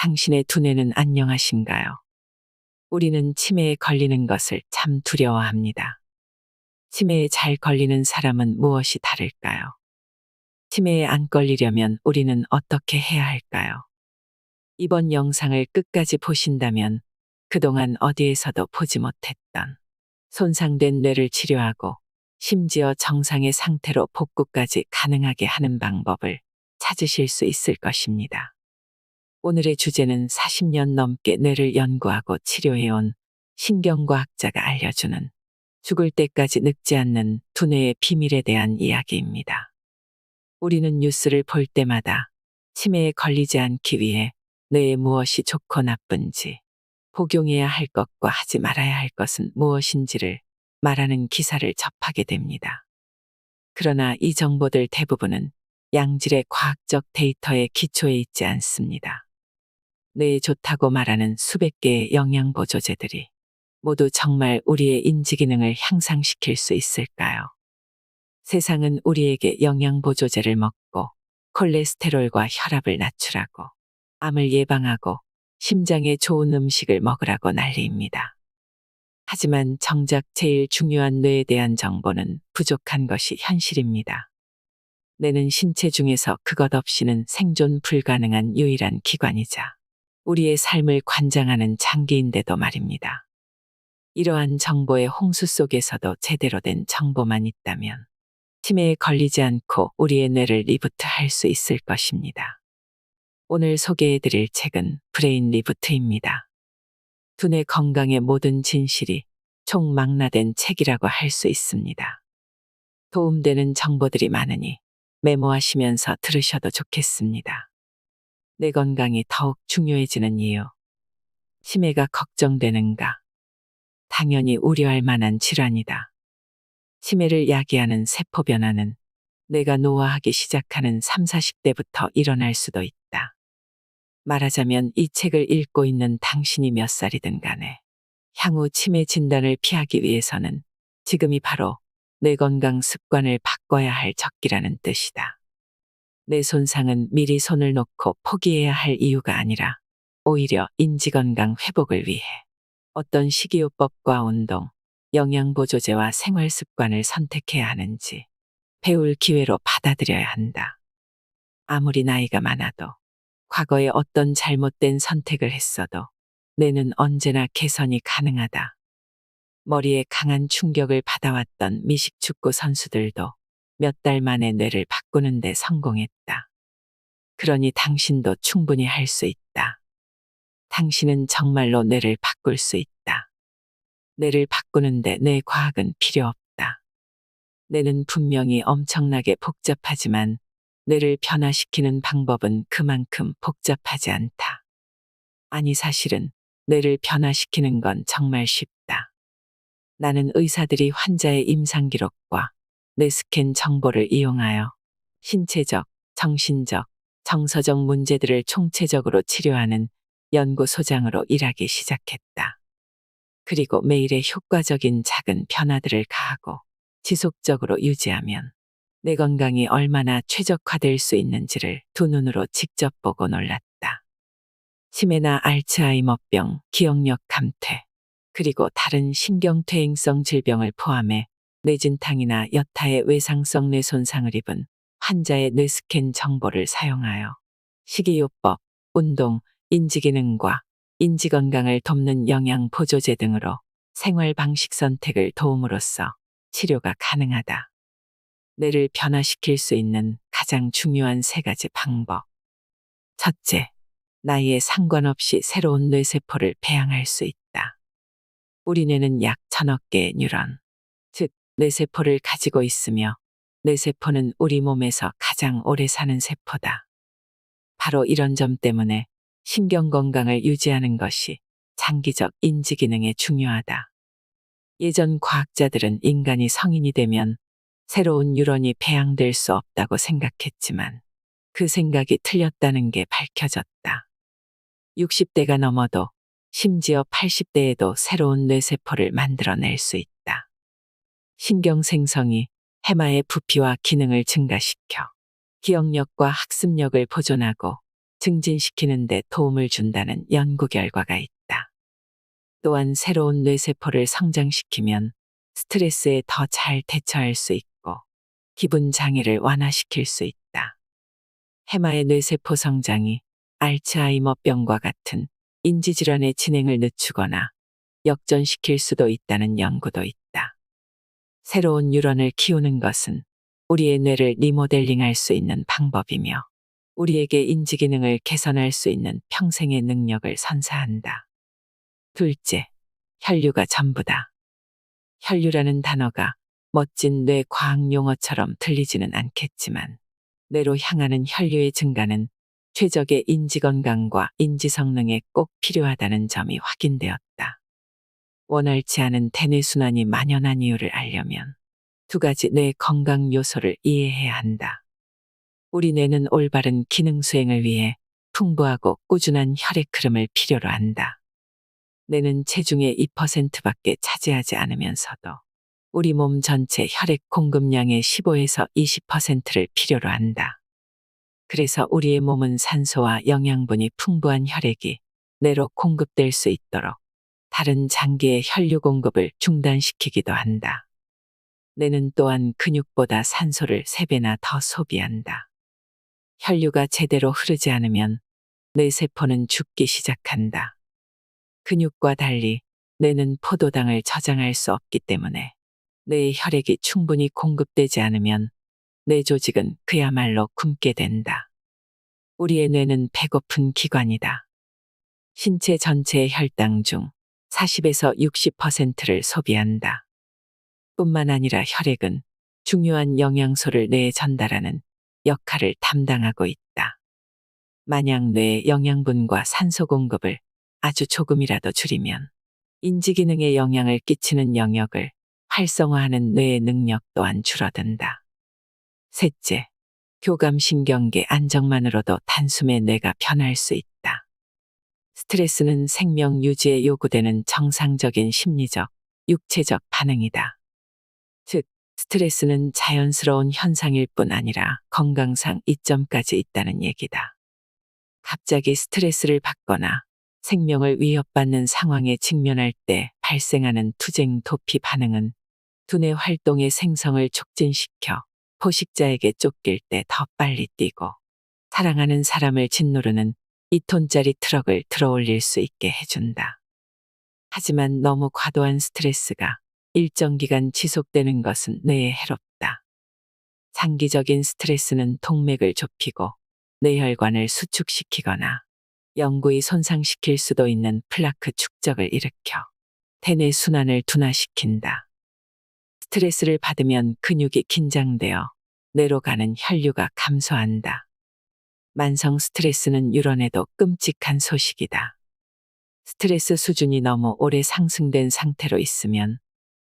당신의 두뇌는 안녕하신가요? 우리는 치매에 걸리는 것을 참 두려워합니다. 치매에 잘 걸리는 사람은 무엇이 다를까요? 치매에 안 걸리려면 우리는 어떻게 해야 할까요? 이번 영상을 끝까지 보신다면 그동안 어디에서도 보지 못했던 손상된 뇌를 치료하고 심지어 정상의 상태로 복구까지 가능하게 하는 방법을 찾으실 수 있을 것입니다. 오늘의 주제는 40년 넘게 뇌를 연구하고 치료해온 신경과학자가 알려주는 죽을 때까지 늙지 않는 두뇌의 비밀에 대한 이야기입니다. 우리는 뉴스를 볼 때마다 치매에 걸리지 않기 위해 뇌에 무엇이 좋고 나쁜지, 복용해야 할 것과 하지 말아야 할 것은 무엇인지를 말하는 기사를 접하게 됩니다. 그러나 이 정보들 대부분은 양질의 과학적 데이터에 기초해 있지 않습니다. 뇌에 좋다고 말하는 수백 개의 영양보조제들이 모두 정말 우리의 인지기능을 향상시킬 수 있을까요? 세상은 우리에게 영양보조제를 먹고 콜레스테롤과 혈압을 낮추라고, 암을 예방하고 심장에 좋은 음식을 먹으라고 난리입니다. 하지만 정작 제일 중요한 뇌에 대한 정보는 부족한 것이 현실입니다. 뇌는 신체 중에서 그것 없이는 생존 불가능한 유일한 기관이자 우리의 삶을 관장하는 장기인데도 말입니다. 이러한 정보의 홍수 속에서도 제대로 된 정보만 있다면 치매에 걸리지 않고 우리의 뇌를 리부트할 수 있을 것입니다. 오늘 소개해드릴 책은 브레인 리부트입니다. 두뇌 건강의 모든 진실이 총망라된 책이라고 할 수 있습니다. 도움되는 정보들이 많으니 메모하시면서 들으셔도 좋겠습니다. 뇌 건강이 더욱 중요해지는 이유. 치매가 걱정되는가? 당연히 우려할 만한 질환이다. 치매를 야기하는 세포 변화는 뇌가 노화하기 시작하는 3, 40대부터 일어날 수도 있다. 말하자면 이 책을 읽고 있는 당신이 몇 살이든 간에 향후 치매 진단을 피하기 위해서는 지금이 바로 뇌 건강 습관을 바꿔야 할 적기라는 뜻이다. 뇌 손상은 미리 손을 놓고 포기해야 할 이유가 아니라 오히려 인지건강 회복을 위해 어떤 식이요법과 운동, 영양보조제와 생활습관을 선택해야 하는지 배울 기회로 받아들여야 한다. 아무리 나이가 많아도 과거에 어떤 잘못된 선택을 했어도 뇌는 언제나 개선이 가능하다. 머리에 강한 충격을 받아왔던 미식축구 선수들도 몇 달 만에 뇌를 바꾸는 데 성공했다. 그러니 당신도 충분히 할 수 있다. 당신은 정말로 뇌를 바꿀 수 있다. 뇌를 바꾸는데 뇌과학은 필요 없다. 뇌는 분명히 엄청나게 복잡하지만 뇌를 변화시키는 방법은 그만큼 복잡하지 않다. 아니 사실은 뇌를 변화시키는 건 정말 쉽다. 나는 의사들이 환자의 임상기록과 뇌 스캔 정보를 이용하여 신체적, 정신적, 정서적 문제들을 총체적으로 치료하는 연구소장으로 일하기 시작했다. 그리고 매일의 효과적인 작은 변화들을 가하고 지속적으로 유지하면 뇌 건강이 얼마나 최적화될 수 있는지를 두 눈으로 직접 보고 놀랐다. 치매나 알츠하이머병, 기억력 감퇴, 그리고 다른 신경퇴행성 질병을 포함해 뇌진탕이나 여타의 외상성 뇌 손상을 입은 환자의 뇌스캔 정보를 사용하여 식이요법, 운동, 인지기능과 인지건강을 돕는 영양보조제 등으로 생활 방식 선택을 도움으로써 치료가 가능하다. 뇌를 변화시킬 수 있는 가장 중요한 세 가지 방법. 첫째, 나이에 상관없이 새로운 뇌세포를 배양할 수 있다. 우리 뇌는 약 1000억 개의 뉴런, 즉 뇌세포를 가지고 있으며 뇌세포는 우리 몸에서 가장 오래 사는 세포다. 바로 이런 점 때문에 신경 건강을 유지하는 것이 장기적 인지기능에 중요하다. 예전 과학자들은 인간이 성인이 되면 새로운 뉴런이 배양될 수 없다고 생각했지만 그 생각이 틀렸다는 게 밝혀졌다. 60대가 넘어도 심지어 80대에도 새로운 뇌세포를 만들어낼 수 있다. 신경생성이 해마의 부피와 기능을 증가시켜 기억력과 학습력을 보존하고 증진시키는 데 도움을 준다는 연구 결과가 있다. 또한 새로운 뇌세포를 성장시키면 스트레스에 더 잘 대처할 수 있고 기분 장애를 완화시킬 수 있다. 해마의 뇌세포 성장이 알츠하이머병과 같은 인지질환의 진행을 늦추거나 역전시킬 수도 있다는 연구도 있다. 새로운 뉴런을 키우는 것은 우리의 뇌를 리모델링할 수 있는 방법이며 우리에게 인지 기능을 개선할 수 있는 평생의 능력을 선사한다. 둘째, 혈류가 전부다. 혈류라는 단어가 멋진 뇌 과학 용어처럼 들리지는 않겠지만 뇌로 향하는 혈류의 증가는 최적의 인지 건강과 인지 성능에 꼭 필요하다는 점이 확인되었다. 원활치 않은 대뇌순환이 만연한 이유를 알려면 두 가지 뇌 건강 요소를 이해해야 한다. 우리 뇌는 올바른 기능 수행을 위해 풍부하고 꾸준한 혈액 흐름을 필요로 한다. 뇌는 체중의 2%밖에 차지하지 않으면서도 우리 몸 전체 혈액 공급량의 15에서 20%를 필요로 한다. 그래서 우리의 몸은 산소와 영양분이 풍부한 혈액이 뇌로 공급될 수 있도록 다른 장기의 혈류 공급을 중단시키기도 한다. 뇌는 또한 근육보다 산소를 3배나 더 소비한다. 혈류가 제대로 흐르지 않으면 뇌세포는 죽기 시작한다. 근육과 달리 뇌는 포도당을 저장할 수 없기 때문에 뇌의 혈액이 충분히 공급되지 않으면 뇌 조직은 그야말로 굶게 된다. 우리의 뇌는 배고픈 기관이다. 신체 전체의 혈당 중 40에서 60%를 소비한다. 뿐만 아니라 혈액은 중요한 영양소를 뇌에 전달하는 역할을 담당하고 있다. 만약 뇌의 영양분과 산소 공급을 아주 조금이라도 줄이면 인지 기능에 영향을 끼치는 영역을 활성화하는 뇌의 능력 또한 줄어든다. 셋째, 교감신경계 안정만으로도 단숨에 뇌가 변할 수 있다. 스트레스는 생명 유지에 요구되는 정상적인 심리적, 육체적 반응이다. 즉, 스트레스는 자연스러운 현상일 뿐 아니라 건강상 이점까지 있다는 얘기다. 갑자기 스트레스를 받거나 생명을 위협받는 상황에 직면할 때 발생하는 투쟁 도피 반응은 두뇌 활동의 생성을 촉진시켜 포식자에게 쫓길 때 더 빨리 뛰고 사랑하는 사람을 짓누르는 2톤짜리 트럭을 들어올릴 수 있게 해준다. 하지만 너무 과도한 스트레스가 일정 기간 지속되는 것은 뇌에 해롭다. 장기적인 스트레스는 동맥을 좁히고 뇌혈관을 수축시키거나 영구히 손상시킬 수도 있는 플라크 축적을 일으켜 대뇌 순환을 둔화시킨다. 스트레스를 받으면 근육이 긴장되어 뇌로 가는 혈류가 감소한다. 만성 스트레스는 유런에도 끔찍한 소식이다. 스트레스 수준이 너무 오래 상승된 상태로 있으면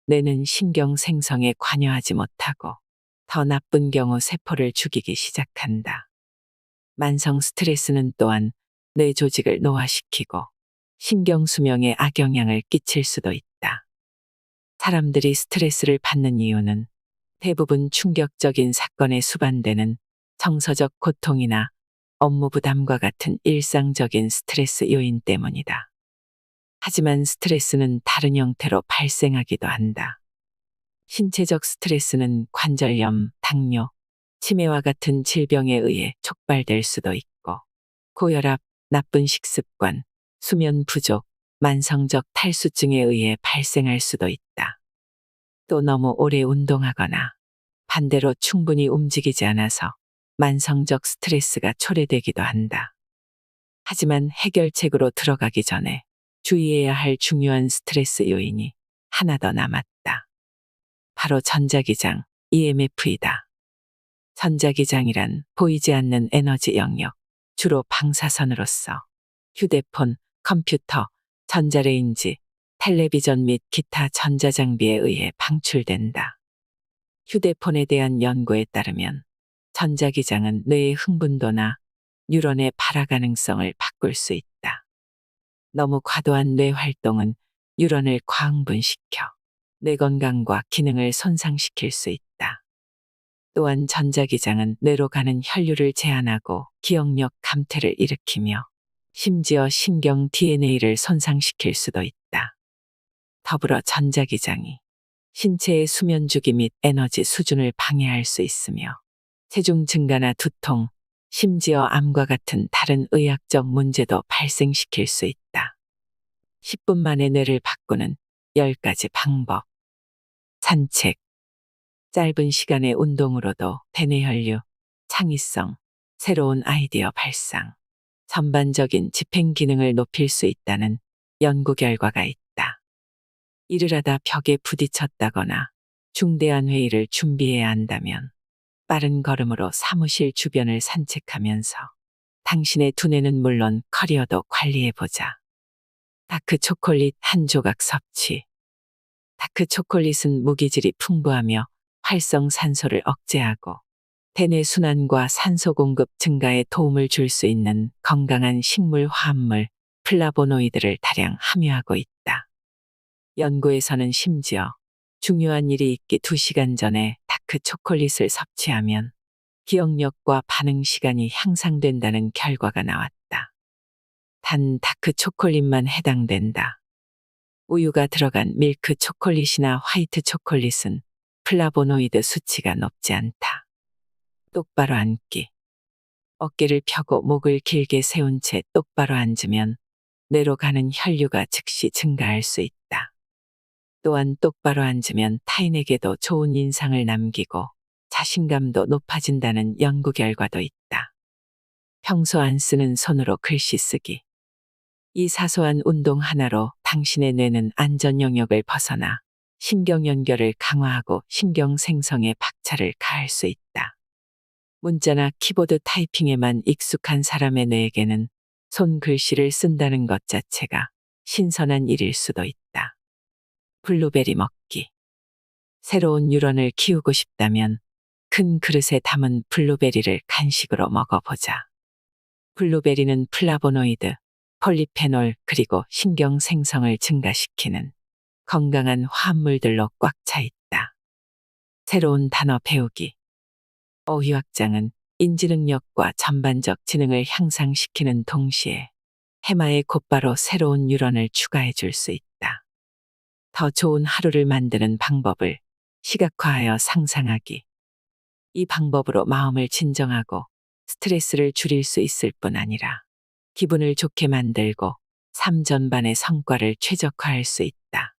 뇌는 신경 생성에 관여하지 못하고 더 나쁜 경우 세포를 죽이기 시작한다. 만성 스트레스는 또한 뇌 조직을 노화시키고 신경 수명에 악영향을 끼칠 수도 있다. 사람들이 스트레스를 받는 이유는 대부분 충격적인 사건에 수반되는 정서적 고통이나 업무 부담과 같은 일상적인 스트레스 요인 때문이다. 하지만 스트레스는 다른 형태로 발생하기도 한다. 신체적 스트레스는 관절염, 당뇨, 치매와 같은 질병에 의해 촉발될 수도 있고, 고혈압, 나쁜 식습관, 수면 부족, 만성적 탈수증에 의해 발생할 수도 있다. 또 너무 오래 운동하거나 반대로 충분히 움직이지 않아서 만성적 스트레스가 초래되기도 한다. 하지만 해결책으로 들어가기 전에 주의해야 할 중요한 스트레스 요인이 하나 더 남았다. 바로 전자기장, EMF이다. 전자기장이란 보이지 않는 에너지 영역, 주로 방사선으로서 휴대폰, 컴퓨터, 전자레인지, 텔레비전 및 기타 전자장비에 의해 방출된다. 휴대폰에 대한 연구에 따르면 전자기장은 뇌의 흥분도나 뉴런의 발화 가능성을 바꿀 수 있다. 너무 과도한 뇌 활동은 뉴런을 과흥분시켜 뇌 건강과 기능을 손상시킬 수 있다. 또한 전자기장은 뇌로 가는 혈류를 제한하고 기억력 감퇴를 일으키며 심지어 신경 DNA를 손상시킬 수도 있다. 더불어 전자기장이 신체의 수면 주기 및 에너지 수준을 방해할 수 있으며 체중 증가나 두통, 심지어 암과 같은 다른 의학적 문제도 발생시킬 수 있다. 10분 만에 뇌를 바꾸는 10가지 방법. 산책. 짧은 시간의 운동으로도 대뇌 혈류, 창의성, 새로운 아이디어 발상, 전반적인 집행 기능을 높일 수 있다는 연구 결과가 있다. 일을 하다 벽에 부딪혔다거나 중대한 회의를 준비해야 한다면 빠른 걸음으로 사무실 주변을 산책하면서 당신의 두뇌는 물론 커리어도 관리해보자. 다크 초콜릿 한 조각 섭취. 다크 초콜릿은 무기질이 풍부하며 활성산소를 억제하고 대뇌 순환과 산소 공급 증가에 도움을 줄 수 있는 건강한 식물 화합물 플라보노이드를 다량 함유하고 있다. 연구에서는 심지어 중요한 일이 있기 2시간 전에 다크 초콜릿을 섭취하면 기억력과 반응 시간이 향상된다는 결과가 나왔다. 단 다크 초콜릿만 해당된다. 우유가 들어간 밀크 초콜릿이나 화이트 초콜릿은 플라보노이드 수치가 높지 않다. 똑바로 앉기. 어깨를 펴고 목을 길게 세운 채 똑바로 앉으면 뇌로 가는 혈류가 즉시 증가할 수 있다. 또한 똑바로 앉으면 타인에게도 좋은 인상을 남기고 자신감도 높아진다는 연구 결과도 있다. 평소 안 쓰는 손으로 글씨 쓰기. 이 사소한 운동 하나로 당신의 뇌는 안전 영역을 벗어나 신경 연결을 강화하고 신경 생성에 박차를 가할 수 있다. 문자나 키보드 타이핑에만 익숙한 사람의 뇌에게는 손글씨를 쓴다는 것 자체가 신선한 일일 수도 있다. 블루베리 먹기. 새로운 뉴런을 키우고 싶다면 큰 그릇에 담은 블루베리를 간식으로 먹어보자. 블루베리는 플라보노이드, 폴리페놀 그리고 신경 생성을 증가시키는 건강한 화합물들로 꽉 차 있다. 새로운 단어 배우기. 어휘학장은 인지능력과 전반적 지능을 향상시키는 동시에 해마에 곧바로 새로운 뉴런을 추가해 줄 수 있다. 더 좋은 하루를 만드는 방법을 시각화하여 상상하기. 이 방법으로 마음을 진정하고 스트레스를 줄일 수 있을 뿐 아니라 기분을 좋게 만들고 삶 전반의 성과를 최적화할 수 있다.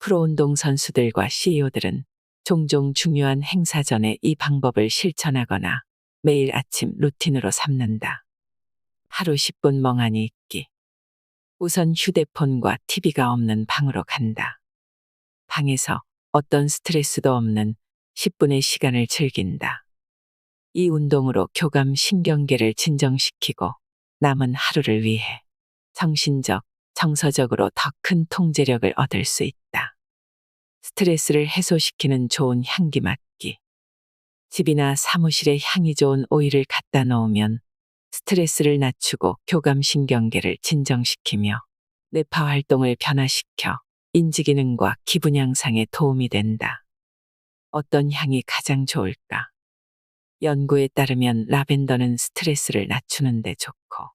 프로운동 선수들과 CEO들은 종종 중요한 행사 전에 이 방법을 실천하거나 매일 아침 루틴으로 삼는다. 하루 10분 멍하니 있기. 우선 휴대폰과 TV가 없는 방으로 간다. 방에서 어떤 스트레스도 없는 10분의 시간을 즐긴다. 이 운동으로 교감 신경계를 진정시키고 남은 하루를 위해 정신적, 정서적으로 더 큰 통제력을 얻을 수 있다. 스트레스를 해소시키는 좋은 향기 맡기. 집이나 사무실에 향이 좋은 오일을 갖다 놓으면 스트레스를 낮추고 교감신경계를 진정시키며 뇌파 활동을 변화시켜 인지기능과 기분 향상에 도움이 된다. 어떤 향이 가장 좋을까? 연구에 따르면 라벤더는 스트레스를 낮추는 데 좋고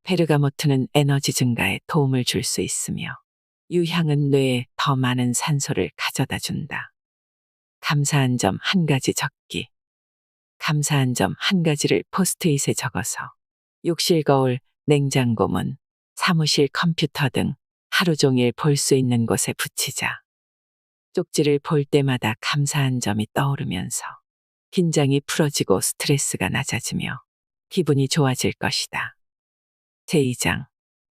베르가모트는 에너지 증가에 도움을 줄 수 있으며 유향은 뇌에 더 많은 산소를 가져다 준다. 감사한 점 한 가지 적기. 감사한 점 한 가지를 포스트잇에 적어서 욕실 거울, 냉장고 문, 사무실 컴퓨터 등 하루 종일 볼 수 있는 곳에 붙이자. 쪽지를 볼 때마다 감사한 점이 떠오르면서 긴장이 풀어지고 스트레스가 낮아지며 기분이 좋아질 것이다. 제2장.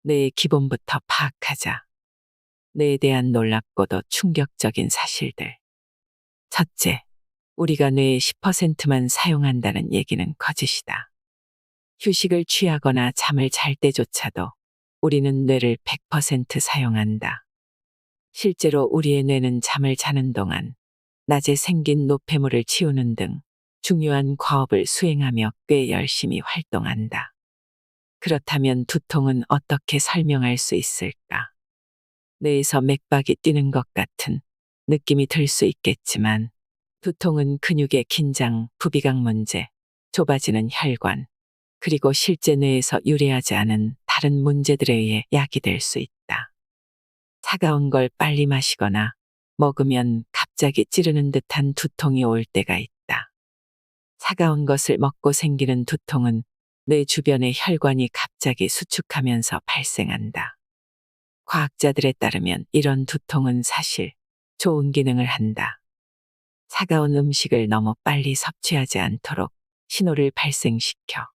뇌의 기본부터 파악하자. 뇌에 대한 놀랍고도 충격적인 사실들. 첫째, 우리가 뇌의 10%만 사용한다는 얘기는 거짓이다. 휴식을 취하거나 잠을 잘 때조차도 우리는 뇌를 100% 사용한다. 실제로 우리의 뇌는 잠을 자는 동안 낮에 생긴 노폐물을 치우는 등 중요한 과업을 수행하며 꽤 열심히 활동한다. 그렇다면 두통은 어떻게 설명할 수 있을까? 뇌에서 맥박이 뛰는 것 같은 느낌이 들 수 있겠지만 두통은 근육의 긴장, 부비강 문제, 좁아지는 혈관, 그리고 실제 뇌에서 유래하지 않은 다른 문제들에 의해 야기될 수 있다. 차가운 걸 빨리 마시거나 먹으면 갑자기 찌르는 듯한 두통이 올 때가 있다. 차가운 것을 먹고 생기는 두통은 뇌 주변의 혈관이 갑자기 수축하면서 발생한다. 과학자들에 따르면 이런 두통은 사실 좋은 기능을 한다. 차가운 음식을 너무 빨리 섭취하지 않도록 신호를 발생시켜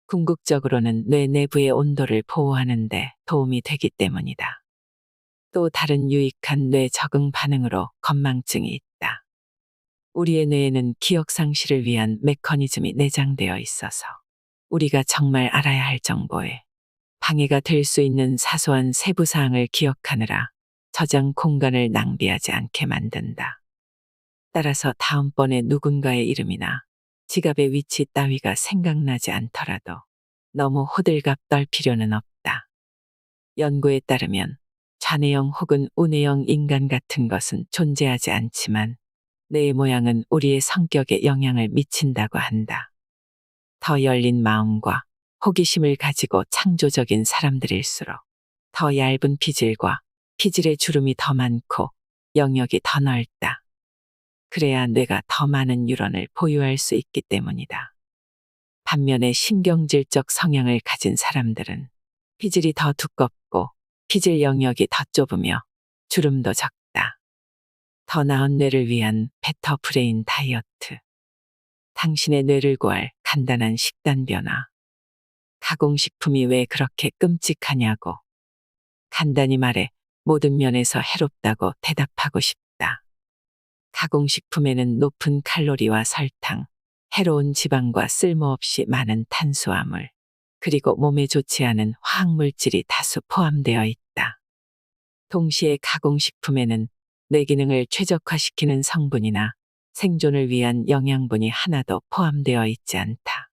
궁극적으로는 뇌 내부의 온도를 보호하는 데 도움이 되기 때문이다. 또 다른 유익한 뇌 적응 반응으로 건망증이 있다. 우리의 뇌에는 기억 상실을 위한 메커니즘이 내장되어 있어서 우리가 정말 알아야 할 정보에 방해가 될 수 있는 사소한 세부 사항을 기억하느라 저장 공간을 낭비하지 않게 만든다. 따라서 다음번에 누군가의 이름이나 지갑의 위치 따위가 생각나지 않더라도 너무 호들갑 떨 필요는 없다. 연구에 따르면 좌뇌형 혹은 우뇌형 인간 같은 것은 존재하지 않지만 뇌의 모양은 우리의 성격에 영향을 미친다고 한다. 더 열린 마음과 호기심을 가지고 창조적인 사람들일수록 더 얇은 피질과 피질의 주름이 더 많고 영역이 더 넓다. 그래야 뇌가 더 많은 뉴런을 보유할 수 있기 때문이다. 반면에 신경질적 성향을 가진 사람들은 피질이 더 두껍고 피질 영역이 더 좁으며 주름도 적다. 더 나은 뇌를 위한 베터 브레인 다이어트. 당신의 뇌를 구할 간단한 식단 변화. 가공식품이 왜 그렇게 끔찍하냐고. 간단히 말해 모든 면에서 해롭다고 대답하고 싶다. 가공식품에는 높은 칼로리와 설탕, 해로운 지방과 쓸모없이 많은 탄수화물, 그리고 몸에 좋지 않은 화학물질이 다수 포함되어 있다. 동시에 가공식품에는 뇌 기능을 최적화시키는 성분이나 생존을 위한 영양분이 하나도 포함되어 있지 않다.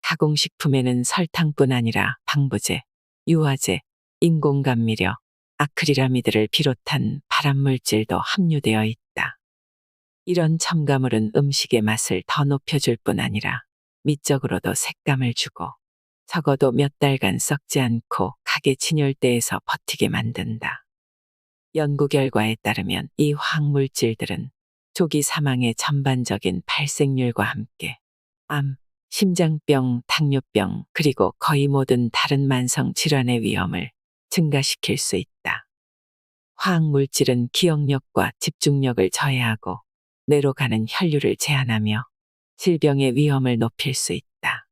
가공식품에는 설탕뿐 아니라 방부제, 유화제, 인공감미료, 아크릴아미드를 비롯한 발암물질도 함유되어 있다. 이런 첨가물은 음식의 맛을 더 높여줄 뿐 아니라 미적으로도 색감을 주고 적어도 몇 달간 썩지 않고 가게 진열대에서 버티게 만든다. 연구 결과에 따르면 이 화학물질들은 조기 사망의 전반적인 발생률과 함께 암, 심장병, 당뇨병, 그리고 거의 모든 다른 만성 질환의 위험을 증가시킬 수 있다. 화학물질은 기억력과 집중력을 저해하고 뇌로 가는 혈류를 제한하며 질병의 위험을 높일 수 있다.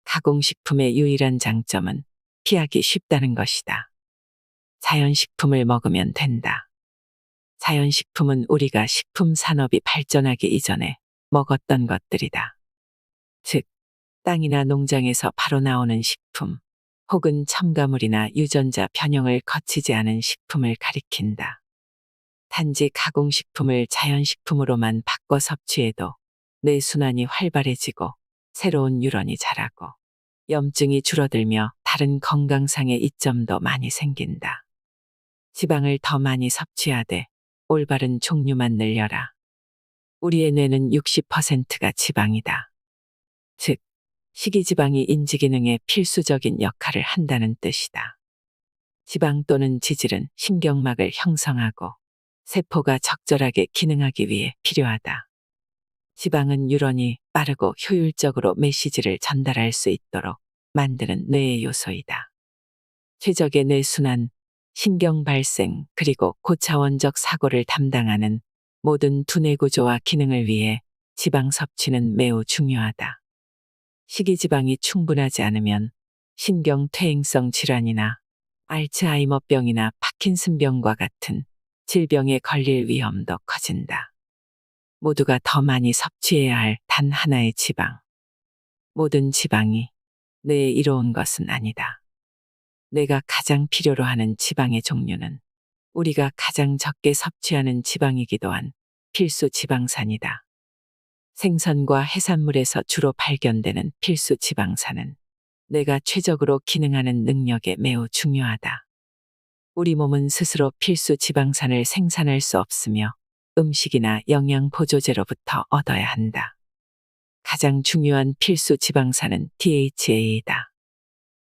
가공식품의 유일한 장점은 피하기 쉽다는 것이다. 자연식품을 먹으면 된다. 자연식품은 우리가 식품 산업이 발전하기 이전에 먹었던 것들이다. 즉, 땅이나 농장에서 바로 나오는 식품, 혹은 첨가물이나 유전자 변형을 거치지 않은 식품을 가리킨다. 단지 가공식품을 자연식품으로만 바꿔 섭취해도 뇌순환이 활발해지고 새로운 뉴런이 자라고 염증이 줄어들며 다른 건강상의 이점도 많이 생긴다. 지방을 더 많이 섭취하되 올바른 종류만 늘려라. 우리의 뇌는 60%가 지방이다. 즉, 식이지방이 인지기능에 필수적인 역할을 한다는 뜻이다. 지방 또는 지질은 신경막을 형성하고 세포가 적절하게 기능하기 위해 필요하다. 지방은 뉴런이 빠르고 효율적으로 메시지를 전달할 수 있도록 만드는 뇌의 요소이다. 최적의 뇌순환, 신경 발생, 그리고 고차원적 사고를 담당하는 모든 두뇌 구조와 기능을 위해 지방 섭취는 매우 중요하다. 식이지방이 충분하지 않으면 신경퇴행성 질환이나 알츠하이머병이나 파킨슨병과 같은 질병에 걸릴 위험도 커진다. 모두가 더 많이 섭취해야 할 단 하나의 지방. 모든 지방이 뇌에 이로운 것은 아니다. 뇌가 가장 필요로 하는 지방의 종류는 우리가 가장 적게 섭취하는 지방이기도 한 필수 지방산이다. 생선과 해산물에서 주로 발견되는 필수 지방산은 뇌가 최적으로 기능하는 능력에 매우 중요하다. 우리 몸은 스스로 필수 지방산을 생산할 수 없으며 음식이나 영양 보조제로부터 얻어야 한다. 가장 중요한 필수 지방산은 DHA이다.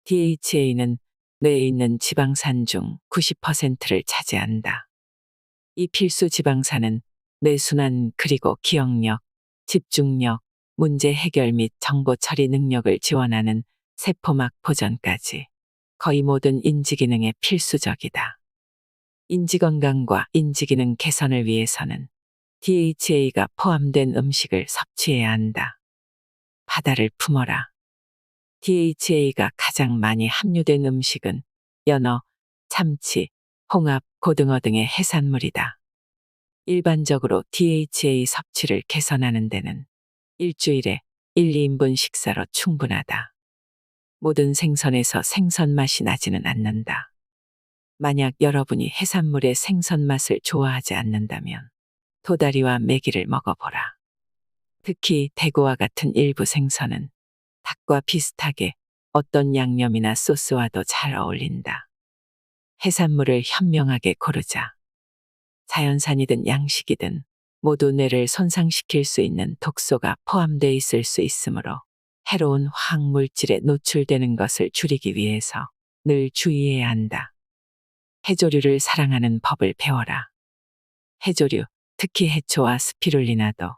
DHA는 뇌에 있는 지방산 중 90%를 차지한다. 이 필수 지방산은 뇌순환 그리고 기억력, 집중력, 문제 해결 및 정보 처리 능력을 지원하는 세포막 보전까지 거의 모든 인지기능에 필수적이다. 인지건강과 인지기능 개선을 위해서는 DHA가 포함된 음식을 섭취해야 한다. 바다를 품어라. DHA가 가장 많이 함유된 음식은 연어, 참치, 홍합, 고등어 등의 해산물이다. 일반적으로 DHA 섭취를 개선하는 데는 일주일에 1, 2인분 식사로 충분하다. 모든 생선에서 생선 맛이 나지는 않는다. 만약 여러분이 해산물의 생선 맛을 좋아하지 않는다면 도다리와 메기를 먹어보라. 특히 대구와 같은 일부 생선은 닭과 비슷하게 어떤 양념이나 소스와도 잘 어울린다. 해산물을 현명하게 고르자. 자연산이든 양식이든 모두 뇌를 손상시킬 수 있는 독소가 포함되어 있을 수 있으므로 해로운 화학물질에 노출되는 것을 줄이기 위해서 늘 주의해야 한다. 해조류를 사랑하는 법을 배워라. 해조류, 특히 해초와 스피룰리나도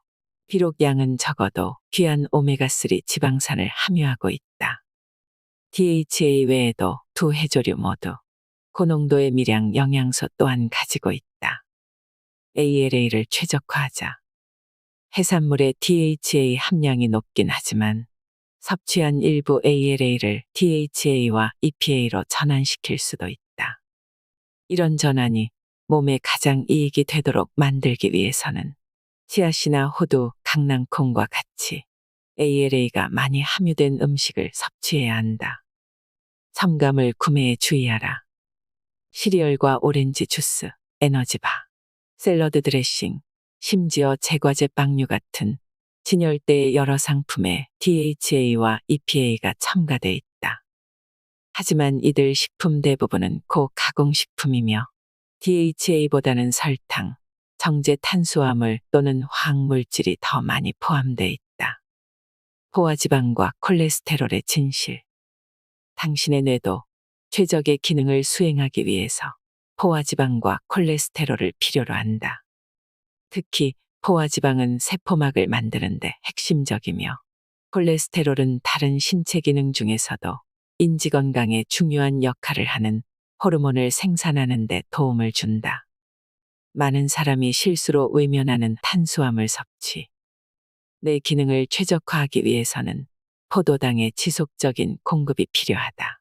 비록 양은 적어도 귀한 오메가3 지방산을 함유하고 있다. DHA 외에도 두 해조류 모두 고농도의 미량 영양소 또한 가지고 있다. ALA를 최적화하자. 해산물의 DHA 함량이 높긴 하지만 섭취한 일부 ALA를 DHA와 EPA로 전환시킬 수도 있다. 이런 전환이 몸에 가장 이익이 되도록 만들기 위해서는 씨앗이나 호두, 강낭콩과 같이 ALA가 많이 함유된 음식을 섭취해야 한다. 첨가물 구매에 주의하라. 시리얼과 오렌지 주스, 에너지바, 샐러드 드레싱, 심지어 제과제 빵류 같은 진열대의 여러 상품에 DHA와 EPA가 첨가돼 있다. 하지만 이들 식품 대부분은 고가공식품이며 DHA보다는 설탕, 정제 탄수화물 또는 화학물질이 더 많이 포함돼 있다. 포화지방과 콜레스테롤의 진실. 당신의 뇌도 최적의 기능을 수행하기 위해서 포화지방과 콜레스테롤을 필요로 한다. 특히 포화지방은 세포막을 만드는데 핵심적이며 콜레스테롤은 다른 신체 기능 중에서도 인지건강에 중요한 역할을 하는 호르몬을 생산하는 데 도움을 준다. 많은 사람이 실수로 외면하는 탄수화물 섭취. 내 기능을 최적화하기 위해서는 포도당의 지속적인 공급이 필요하다.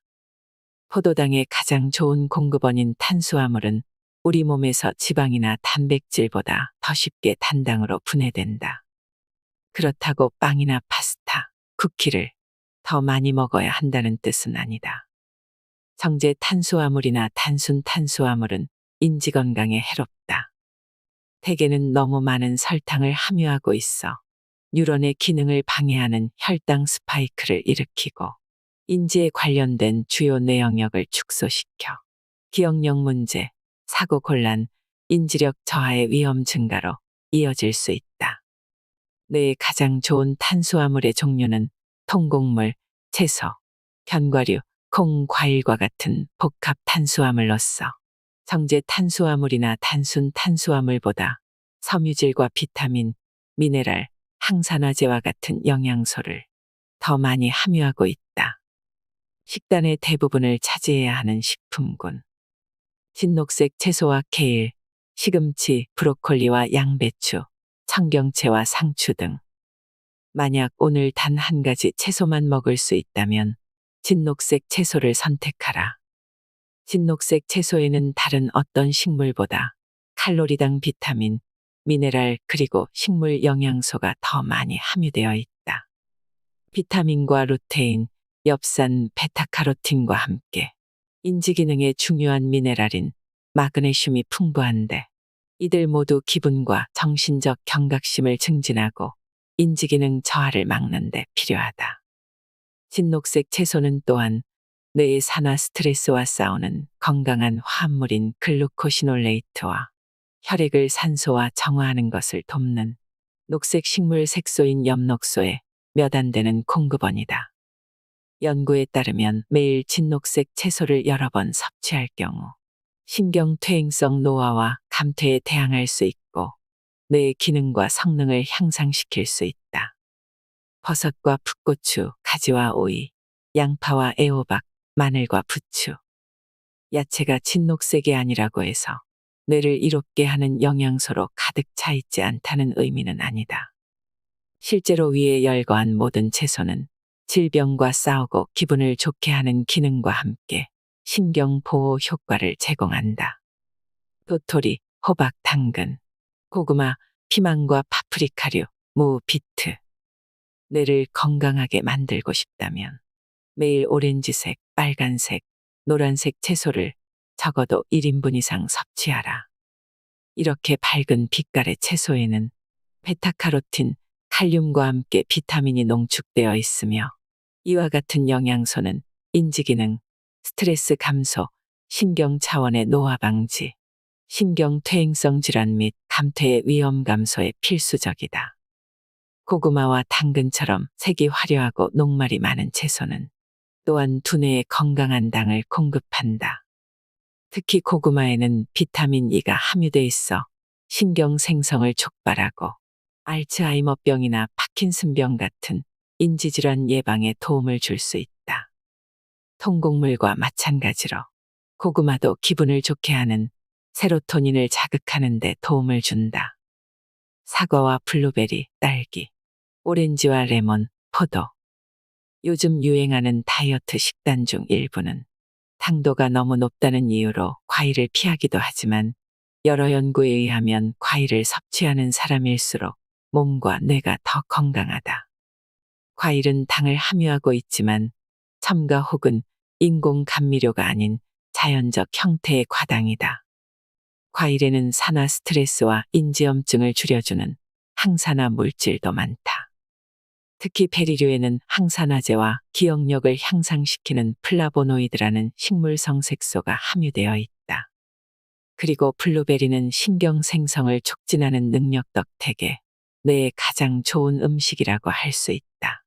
포도당의 가장 좋은 공급원인 탄수화물은 우리 몸에서 지방이나 단백질보다 더 쉽게 단당으로 분해된다. 그렇다고 빵이나 파스타, 쿠키를 더 많이 먹어야 한다는 뜻은 아니다. 정제 탄수화물이나 단순 탄수화물은 인지 건강에 해롭다. 대개는 너무 많은 설탕을 함유하고 있어 뉴런의 기능을 방해하는 혈당 스파이크를 일으키고 인지에 관련된 주요 뇌 영역을 축소시켜 기억력 문제, 사고 곤란, 인지력 저하의 위험 증가로 이어질 수 있다. 뇌에 가장 좋은 탄수화물의 종류는 통곡물, 채소, 견과류, 콩, 과일과 같은 복합 탄수화물로서 정제 탄수화물이나 단순 탄수화물보다 섬유질과 비타민, 미네랄, 항산화제와 같은 영양소를 더 많이 함유하고 있다. 식단의 대부분을 차지해야 하는 식품군. 진녹색 채소와 케일, 시금치, 브로콜리와 양배추, 청경채와 상추 등. 만약 오늘 단 한 가지 채소만 먹을 수 있다면 진녹색 채소를 선택하라. 진녹색 채소에는 다른 어떤 식물보다 칼로리당 비타민, 미네랄 그리고 식물 영양소가 더 많이 함유되어 있다. 비타민과 루테인, 엽산, 베타카로틴과 함께 인지기능에 중요한 미네랄인 마그네슘이 풍부한데 이들 모두 기분과 정신적 경각심을 증진하고 인지기능 저하를 막는 데 필요하다. 진녹색 채소는 또한 뇌의 산화 스트레스와 싸우는 건강한 화합물인 글루코시놀레이트와 혈액을 산소화 정화하는 것을 돕는 녹색 식물 색소인 엽록소의 몇 안 되는 공급원이다. 연구에 따르면 매일 진녹색 채소를 여러 번 섭취할 경우 신경퇴행성 노화와 감퇴에 대항할 수 있고 뇌의 기능과 성능을 향상시킬 수 있다. 버섯과 풋고추, 가지와 오이, 양파와 애호박, 마늘과 부추. 야채가 진녹색이 아니라고 해서 뇌를 이롭게 하는 영양소로 가득 차 있지 않다는 의미는 아니다. 실제로 위에 열거한 모든 채소는 질병과 싸우고 기분을 좋게 하는 기능과 함께 신경 보호 효과를 제공한다. 도토리, 호박, 당근, 고구마, 피망과 파프리카류, 무, 비트. 뇌를 건강하게 만들고 싶다면 매일 오렌지색, 빨간색, 노란색 채소를 적어도 1인분 이상 섭취하라. 이렇게 밝은 빛깔의 채소에는 베타카로틴, 칼륨과 함께 비타민이 농축되어 있으며 이와 같은 영양소는 인지기능, 스트레스 감소, 신경 차원의 노화 방지, 신경퇴행성 질환 및 감퇴의 위험 감소에 필수적이다. 고구마와 당근처럼 색이 화려하고 녹말이 많은 채소는 또한 두뇌에 건강한 당을 공급한다. 특히 고구마에는 비타민 E가 함유돼 있어 신경 생성을 촉발하고 알츠하이머병이나 파킨슨병 같은 인지질환 예방에 도움을 줄 수 있다. 통곡물과 마찬가지로 고구마도 기분을 좋게 하는 세로토닌을 자극하는 데 도움을 준다. 사과와 블루베리, 딸기, 오렌지와 레몬, 포도. 요즘 유행하는 다이어트 식단 중 일부는 당도가 너무 높다는 이유로 과일을 피하기도 하지만 여러 연구에 의하면 과일을 섭취하는 사람일수록 몸과 뇌가 더 건강하다. 과일은 당을 함유하고 있지만 첨가 혹은 인공 감미료가 아닌 자연적 형태의 과당이다. 과일에는 산화 스트레스와 인지염증을 줄여주는 항산화 물질도 많다. 특히 베리류에는 항산화제와 기억력을 향상시키는 플라보노이드라는 식물성 색소가 함유되어 있다. 그리고 블루베리는 신경 생성을 촉진하는 능력 덕택에 뇌에 가장 좋은 음식이라고 할 수 있다.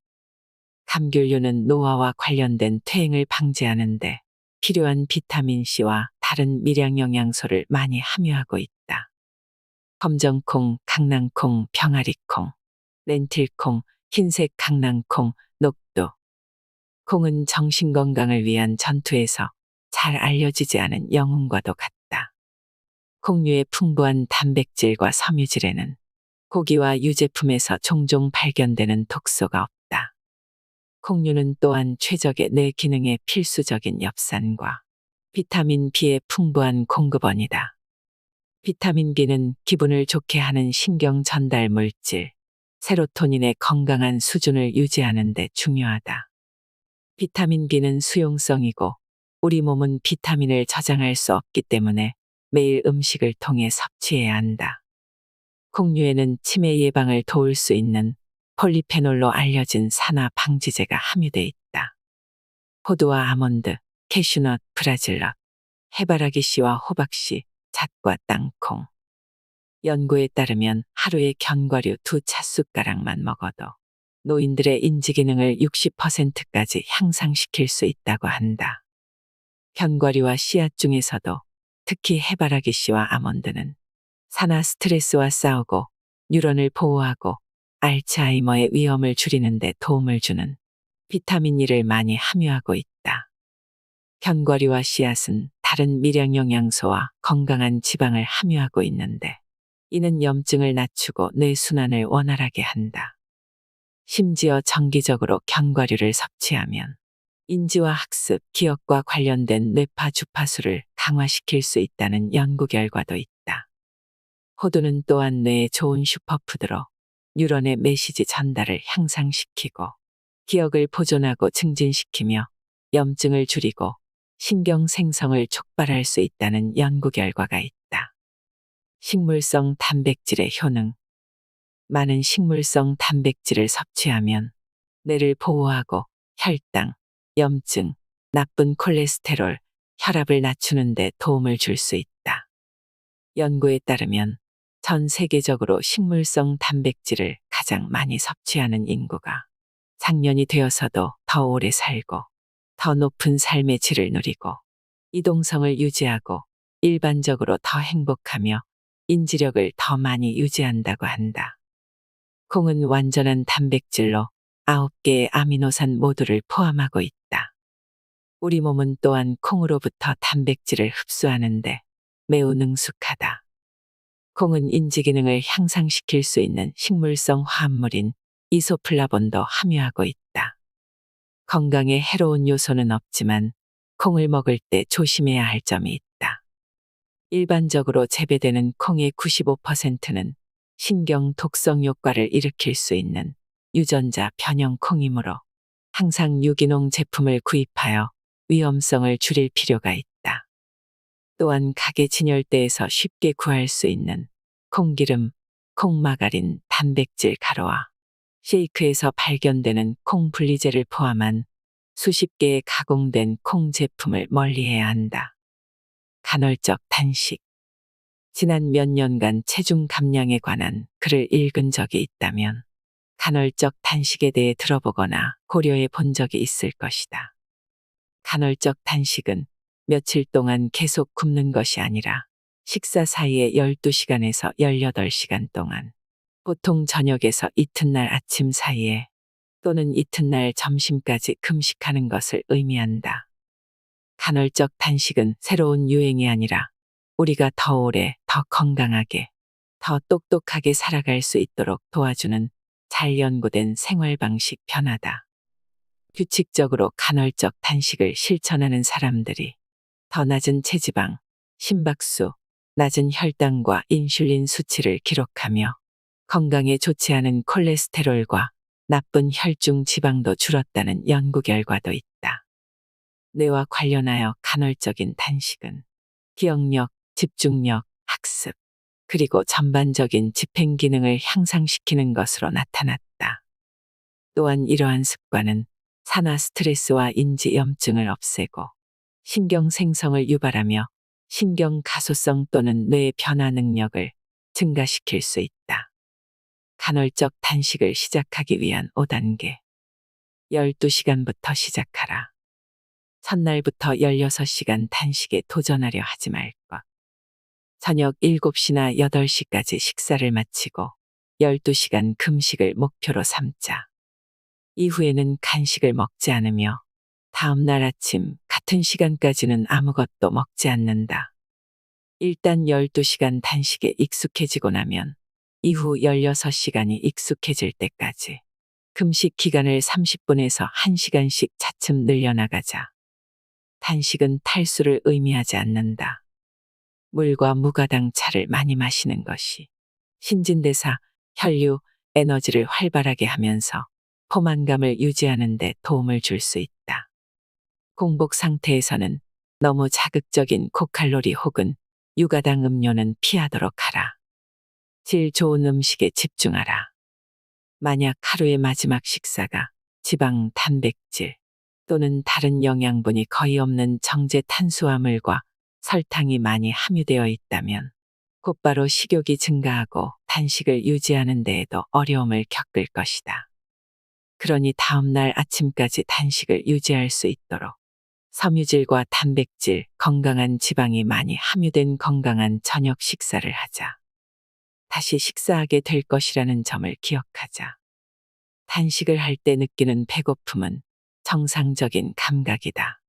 감귤류는 노화와 관련된 퇴행을 방지하는데 필요한 비타민C와 다른 미량 영양소를 많이 함유하고 있다. 검정콩, 강낭콩, 병아리콩, 렌틸콩, 흰색 강낭콩, 녹두. 콩은 정신건강을 위한 전투에서 잘 알려지지 않은 영웅과도 같다. 콩류의 풍부한 단백질과 섬유질에는 고기와 유제품에서 종종 발견되는 독소가 없다. 콩류는 또한 최적의 뇌 기능에 필수적인 엽산과 비타민 B의 풍부한 공급원이다. 비타민 B는 기분을 좋게 하는 신경 전달 물질, 세로토닌의 건강한 수준을 유지하는 데 중요하다. 비타민 B는 수용성이고 우리 몸은 비타민을 저장할 수 없기 때문에 매일 음식을 통해 섭취해야 한다. 콩류에는 치매 예방을 도울 수 있는 폴리페놀로 알려진 산화 방지제가 함유돼 있다. 호두와 아몬드, 캐슈넛, 브라질넛, 해바라기씨와 호박씨, 잣과 땅콩. 연구에 따르면 하루에 견과류 2 찻숟가락만 먹어도 노인들의 인지기능을 60%까지 향상시킬 수 있다고 한다. 견과류와 씨앗 중에서도 특히 해바라기씨와 아몬드는 산화 스트레스와 싸우고 뉴런을 보호하고 알츠하이머의 위험을 줄이는 데 도움을 주는 비타민 E를 많이 함유하고 있다. 견과류와 씨앗은 다른 미량 영양소와 건강한 지방을 함유하고 있는데 이는 염증을 낮추고 뇌순환을 원활하게 한다. 심지어 정기적으로 견과류를 섭취하면 인지와 학습, 기억과 관련된 뇌파 주파수를 강화시킬 수 있다는 연구 결과도 있다. 호두는 또한 뇌에 좋은 슈퍼푸드로 뉴런의 메시지 전달을 향상시키고 기억을 보존하고 증진시키며 염증을 줄이고 신경 생성을 촉발할 수 있다는 연구 결과가 있다. 식물성 단백질의 효능. 많은 식물성 단백질을 섭취하면 뇌를 보호하고 혈당, 염증, 나쁜 콜레스테롤, 혈압을 낮추는 데 도움을 줄 수 있다. 연구에 따르면 전 세계적으로 식물성 단백질을 가장 많이 섭취하는 인구가 장년이 되어서도 더 오래 살고 더 높은 삶의 질을 누리고 이동성을 유지하고 일반적으로 더 행복하며 인지력을 더 많이 유지한다고 한다. 콩은 완전한 단백질로 9개의 아미노산 모두를 포함하고 있다. 우리 몸은 또한 콩으로부터 단백질을 흡수하는데 매우 능숙하다. 콩은 인지 기능을 향상시킬 수 있는 식물성 화합물인 이소플라본도 함유하고 있다. 건강에 해로운 요소는 없지만 콩을 먹을 때 조심해야 할 점이 있다. 일반적으로 재배되는 콩의 95%는 신경 독성 효과를 일으킬 수 있는 유전자 변형 콩이므로 항상 유기농 제품을 구입하여 위험성을 줄일 필요가 있다. 또한 가게 진열대에서 쉽게 구할 수 있는 콩기름, 콩마가린, 단백질 가루와 쉐이크에서 발견되는 콩 분리제를 포함한 수십 개의 가공된 콩 제품을 멀리해야 한다. 간헐적 단식. 지난 몇 년간 체중 감량에 관한 글을 읽은 적이 있다면 간헐적 단식에 대해 들어보거나 고려해 본 적이 있을 것이다. 간헐적 단식은 며칠 동안 계속 굶는 것이 아니라 식사 사이에 12시간에서 18시간 동안 보통 저녁에서 이튿날 아침 사이에 또는 이튿날 점심까지 금식하는 것을 의미한다. 간헐적 단식은 새로운 유행이 아니라 우리가 더 오래, 더 건강하게, 더 똑똑하게 살아갈 수 있도록 도와주는 잘 연구된 생활 방식 변화다. 규칙적으로 간헐적 단식을 실천하는 사람들이 더 낮은 체지방, 심박수, 낮은 혈당과 인슐린 수치를 기록하며 건강에 좋지 않은 콜레스테롤과 나쁜 혈중 지방도 줄었다는 연구 결과도 있다. 뇌와 관련하여 간헐적인 단식은 기억력, 집중력, 학습, 그리고 전반적인 집행 기능을 향상시키는 것으로 나타났다. 또한 이러한 습관은 산화 스트레스와 인지 염증을 없애고 신경 생성을 유발하며 신경 가소성 또는 뇌 변화 능력을 증가시킬 수 있다. 간헐적 단식을 시작하기 위한 5단계. 12시간부터 시작하라. 첫날부터 16시간 단식에 도전하려 하지 말 것. 저녁 7시나 8시까지 식사를 마치고 12시간 금식을 목표로 삼자. 이후에는 간식을 먹지 않으며 다음 날 아침 같은 시간까지는 아무것도 먹지 않는다. 일단 12시간 단식에 익숙해지고 나면 이후 16시간이 익숙해질 때까지 금식 기간을 30분에서 1시간씩 차츰 늘려나가자. 단식은 탈수를 의미하지 않는다. 물과 무가당 차를 많이 마시는 것이 신진대사, 혈류, 에너지를 활발하게 하면서 포만감을 유지하는 데 도움을 줄 수 있다. 공복 상태에서는 너무 자극적인 고칼로리 혹은 유가당 음료는 피하도록 하라. 질 좋은 음식에 집중하라. 만약 하루의 마지막 식사가 지방, 단백질 또는 다른 영양분이 거의 없는 정제 탄수화물과 설탕이 많이 함유되어 있다면 곧바로 식욕이 증가하고 단식을 유지하는 데에도 어려움을 겪을 것이다. 그러니 다음 날 아침까지 단식을 유지할 수 있도록 섬유질과 단백질, 건강한 지방이 많이 함유된 건강한 저녁 식사를 하자. 다시 식사하게 될 것이라는 점을 기억하자. 단식을 할 때 느끼는 배고픔은 정상적인 감각이다.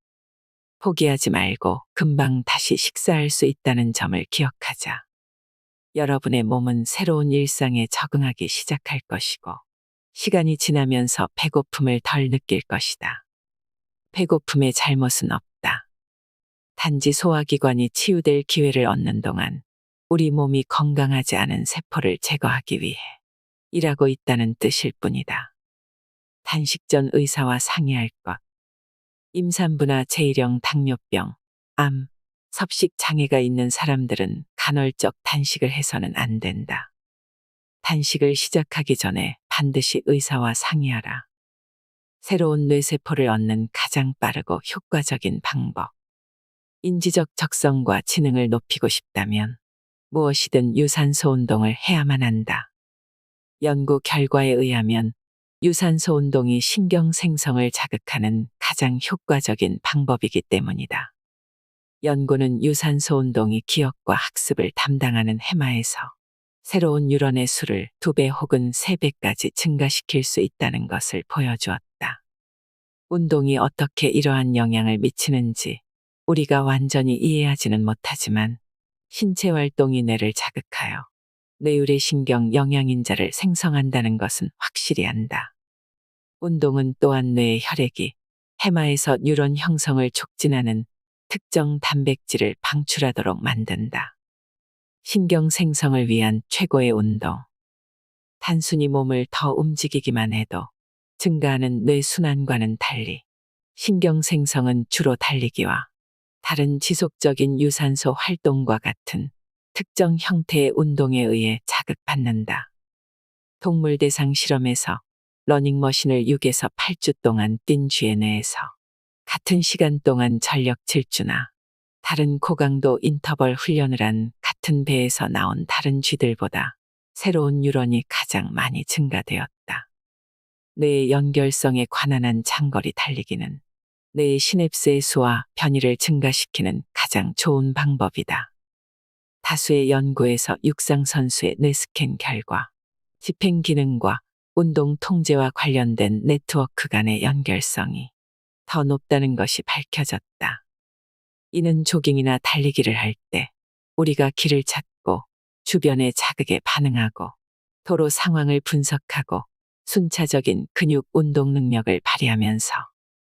포기하지 말고 금방 다시 식사할 수 있다는 점을 기억하자. 여러분의 몸은 새로운 일상에 적응하기 시작할 것이고, 시간이 지나면서 배고픔을 덜 느낄 것이다. 배고픔의 잘못은 없다. 단지 소화기관이 치유될 기회를 얻는 동안 우리 몸이 건강하지 않은 세포를 제거하기 위해 일하고 있다는 뜻일 뿐이다. 단식 전 의사와 상의할 것. 임산부나 제1형 당뇨병, 암, 섭식 장애가 있는 사람들은 간헐적 단식을 해서는 안 된다. 단식을 시작하기 전에 반드시 의사와 상의하라. 새로운 뇌세포를 얻는 가장 빠르고 효과적인 방법. 인지적 적성과 지능을 높이고 싶다면 무엇이든 유산소 운동을 해야만 한다. 연구 결과에 의하면 유산소 운동이 신경 생성을 자극하는 가장 효과적인 방법이기 때문이다. 연구는 유산소 운동이 기억과 학습을 담당하는 해마에서 새로운 뉴런의 수를 2배 혹은 3배까지 증가시킬 수 있다는 것을 보여주었다. 운동이 어떻게 이러한 영향을 미치는지 우리가 완전히 이해하지는 못하지만 신체 활동이 뇌를 자극하여 뇌의뢰신경 영양인자를 생성한다는 것은 확실히 안다. 운동은 또한 뇌의 혈액이 해마에서 뉴런 형성을 촉진하는 특정 단백질을 방출하도록 만든다. 신경 생성을 위한 최고의 운동. 단순히 몸을 더 움직이기만 해도 증가하는 뇌순환과는 달리 신경 생성은 주로 달리기와 다른 지속적인 유산소 활동과 같은 특정 형태의 운동에 의해 자극받는다. 동물 대상 실험에서 러닝머신을 6에서 8주 동안 뛴 쥐의 뇌에서 같은 시간 동안 전력 질주나 다른 고강도 인터벌 훈련을 한 같은 배에서 나온 다른 쥐들보다 새로운 뉴런이 가장 많이 증가되었다. 뇌의 연결성에 관한 한 장거리 달리기는 뇌의 시냅스의 수와 변이를 증가시키는 가장 좋은 방법이다. 다수의 연구에서 육상 선수의 뇌 스캔 결과 집행 기능과 운동 통제와 관련된 네트워크 간의 연결성이 더 높다는 것이 밝혀졌다. 이는 조깅이나 달리기를 할 때 우리가 길을 찾고 주변의 자극에 반응하고 도로 상황을 분석하고 순차적인 근육 운동 능력을 발휘하면서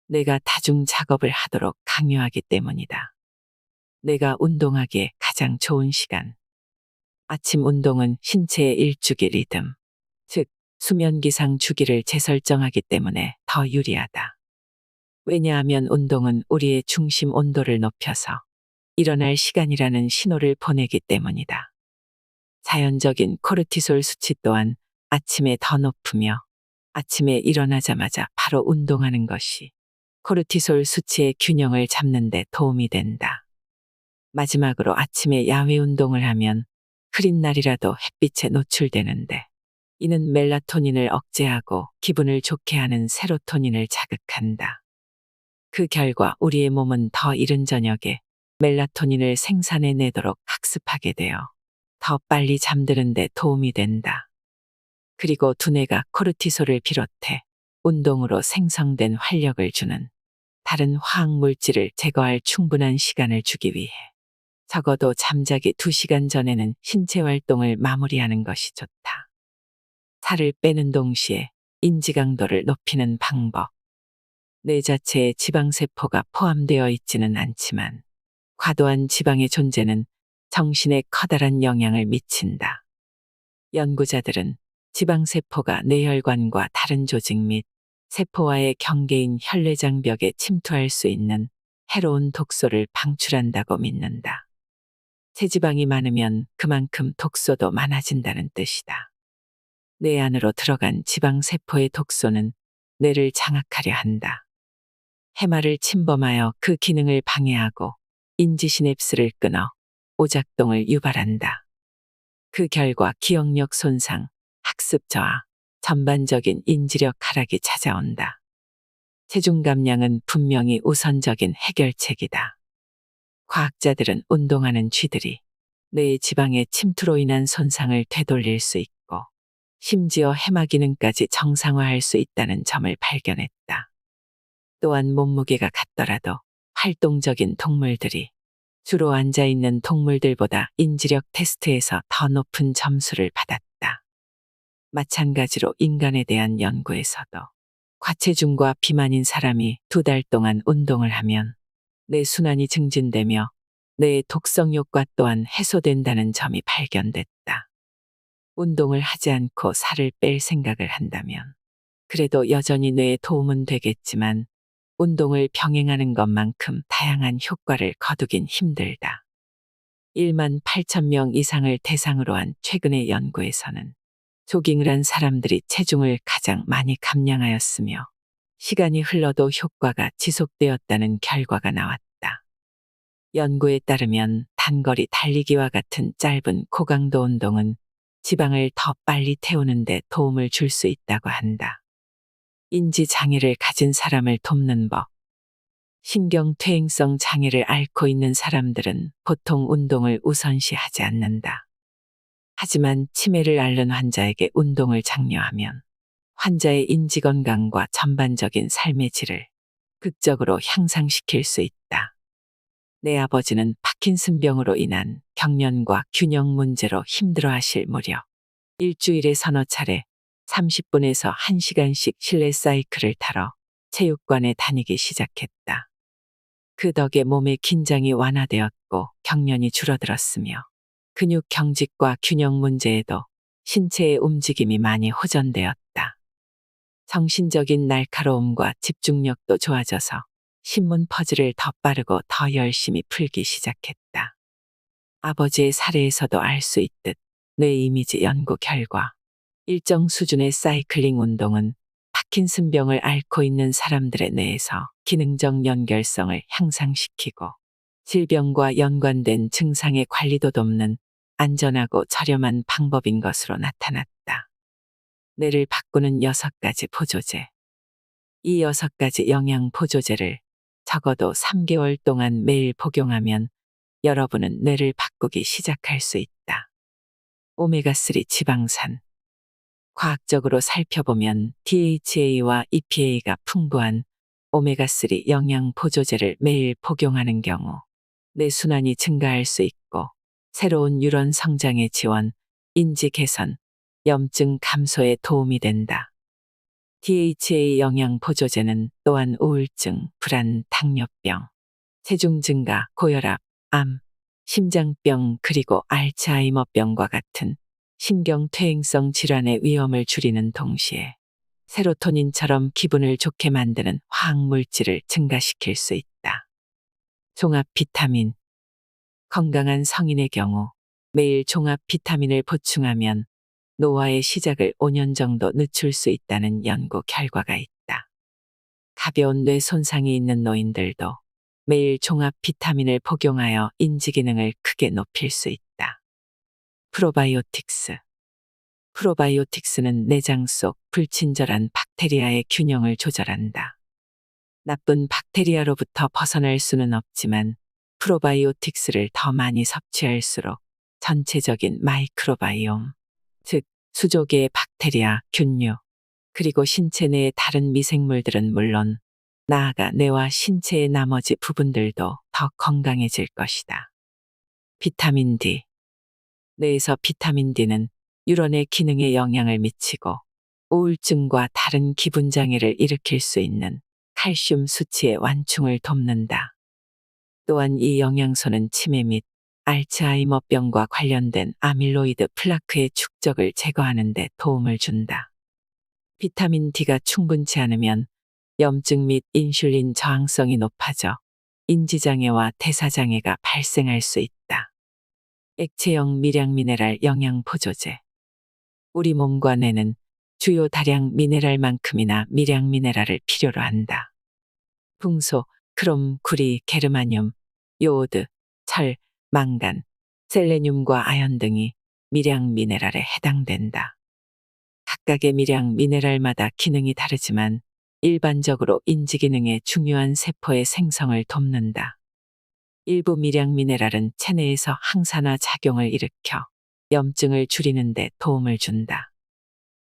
뇌가 다중 작업을 하도록 강요하기 때문이다. 뇌가 운동하기에 가장 좋은 시간. 아침 운동은 신체의 일주기 리듬, 즉 수면 기상 주기를 재설정하기 때문에 더 유리하다. 왜냐하면 운동은 우리의 중심 온도를 높여서 일어날 시간이라는 신호를 보내기 때문이다. 자연적인 코르티솔 수치 또한 아침에 더 높으며 아침에 일어나자마자 바로 운동하는 것이 코르티솔 수치의 균형을 잡는 데 도움이 된다. 마지막으로 아침에 야외 운동을 하면 흐린 날이라도 햇빛에 노출되는데 이는 멜라토닌을 억제하고 기분을 좋게 하는 세로토닌을 자극한다. 그 결과 우리의 몸은 더 이른 저녁에 멜라토닌을 생산해내도록 학습하게 되어 더 빨리 잠드는 데 도움이 된다. 그리고 두뇌가 코르티솔을 비롯해 운동으로 생성된 활력을 주는 다른 화학 물질을 제거할 충분한 시간을 주기 위해 적어도 잠자기 2시간 전에는 신체 활동을 마무리하는 것이 좋다. 살을 빼는 동시에 인지 강도를 높이는 방법. 뇌 자체에 지방세포가 포함되어 있지는 않지만 과도한 지방의 존재는 정신에 커다란 영향을 미친다. 연구자들은 지방세포가 뇌혈관과 다른 조직 및 세포와의 경계인 혈내장벽에 침투할 수 있는 해로운 독소를 방출한다고 믿는다. 체지방이 많으면 그만큼 독소도 많아진다는 뜻이다. 뇌 안으로 들어간 지방세포의 독소는 뇌를 장악하려 한다. 해마를 침범하여 그 기능을 방해하고 인지시냅스를 끊어 오작동을 유발한다. 그 결과 기억력 손상, 학습 저하, 전반적인 인지력 하락이 찾아온다. 체중 감량은 분명히 우선적인 해결책이다. 과학자들은 운동하는 쥐들이 뇌의 지방의 침투로 인한 손상을 되돌릴 수 있고 심지어 해마 기능까지 정상화할 수 있다는 점을 발견했다. 또한 몸무게가 같더라도 활동적인 동물들이 주로 앉아있는 동물들보다 인지력 테스트에서 더 높은 점수를 받았다. 마찬가지로 인간에 대한 연구에서도 과체중과 비만인 사람이 2달 동안 운동을 하면 뇌 순환이 증진되며 뇌의 독성 효과 또한 해소된다는 점이 발견됐다. 운동을 하지 않고 살을 뺄 생각을 한다면 그래도 여전히 뇌에 도움은 되겠지만 운동을 병행하는 것만큼 다양한 효과를 거두긴 힘들다. 1만 8천 명 이상을 대상으로 한 최근의 연구에서는 조깅을 한 사람들이 체중을 가장 많이 감량하였으며 시간이 흘러도 효과가 지속되었다는 결과가 나왔다. 연구에 따르면 단거리 달리기와 같은 짧은 고강도 운동은 지방을 더 빨리 태우는 데 도움을 줄 수 있다고 한다. 인지 장애를 가진 사람을 돕는 법. 신경퇴행성 장애를 앓고 있는 사람들은 보통 운동을 우선시하지 않는다. 하지만 치매를 앓는 환자에게 운동을 장려하면 환자의 인지 건강과 전반적인 삶의 질을 극적으로 향상시킬 수 있다. 내 아버지는 파킨슨병으로 인한 경련과 균형 문제로 힘들어하실 무렵 일주일에 서너 차례 30분에서 1시간씩 실내 사이클을 타러 체육관에 다니기 시작했다. 그 덕에 몸의 긴장이 완화되었고 경련이 줄어들었으며 근육 경직과 균형 문제에도 신체의 움직임이 많이 호전되었다. 정신적인 날카로움과 집중력도 좋아져서 신문 퍼즐을 더 빠르고 더 열심히 풀기 시작했다. 아버지의 사례에서도 알 수 있듯 뇌 이미지 연구 결과 일정 수준의 사이클링 운동은 파킨슨병을 앓고 있는 사람들의 뇌에서 기능적 연결성을 향상시키고 질병과 연관된 증상의 관리도 돕는 안전하고 저렴한 방법인 것으로 나타났다. 뇌를 바꾸는 6가지 보조제. 이 6가지 영양 보조제를 적어도 3개월 동안 매일 복용하면 여러분은 뇌를 바꾸기 시작할 수 있다. 오메가3 지방산. 과학적으로 살펴보면 DHA와 EPA가 풍부한 오메가3 영양 보조제를 매일 복용하는 경우 뇌순환이 증가할 수 있고 새로운 뉴런 성장의 지원, 인지 개선, 염증 감소에 도움이 된다. DHA 영양 보조제는 또한 우울증, 불안, 당뇨병, 체중 증가, 고혈압, 암, 심장병 그리고 알츠하이머병과 같은 신경퇴행성 질환의 위험을 줄이는 동시에 세로토닌처럼 기분을 좋게 만드는 화학물질을 증가시킬 수 있다. 종합 비타민. 건강한 성인의 경우 매일 종합 비타민을 보충하면 노화의 시작을 5년 정도 늦출 수 있다는 연구 결과가 있다. 가벼운 뇌 손상이 있는 노인들도 매일 종합 비타민을 복용하여 인지 기능을 크게 높일 수 있다. 프로바이오틱스. 프로바이오틱스는 내장 속 불친절한 박테리아의 균형을 조절한다. 나쁜 박테리아로부터 벗어날 수는 없지만 프로바이오틱스를 더 많이 섭취할수록 전체적인 마이크로바이옴, 즉 수조계의 박테리아, 균류, 그리고 신체 내의 다른 미생물들은 물론 나아가 뇌와 신체의 나머지 부분들도 더 건강해질 것이다. 비타민 D. 뇌에서 비타민 D는 뉴런의 기능에 영향을 미치고 우울증과 다른 기분 장애를 일으킬 수 있는 칼슘 수치의 완충을 돕는다. 또한 이 영양소는 치매 및 알츠하이머병과 관련된 아밀로이드 플라크의 축적을 제거하는 데 도움을 준다. 비타민 D가 충분치 않으면 염증 및 인슐린 저항성이 높아져 인지장애와 대사장애가 발생할 수 있다. 액체형 미량 미네랄 영양 보조제. 우리 몸과 뇌는 주요 다량 미네랄만큼이나 미량 미네랄을 필요로 한다. 붕소, 크롬, 구리, 게르마늄, 요오드, 철, 망간, 셀레늄과 아연 등이 미량 미네랄에 해당된다. 각각의 미량 미네랄마다 기능이 다르지만 일반적으로 인지 기능에 중요한 세포의 생성을 돕는다. 일부 미량 미네랄은 체내에서 항산화 작용을 일으켜 염증을 줄이는 데 도움을 준다.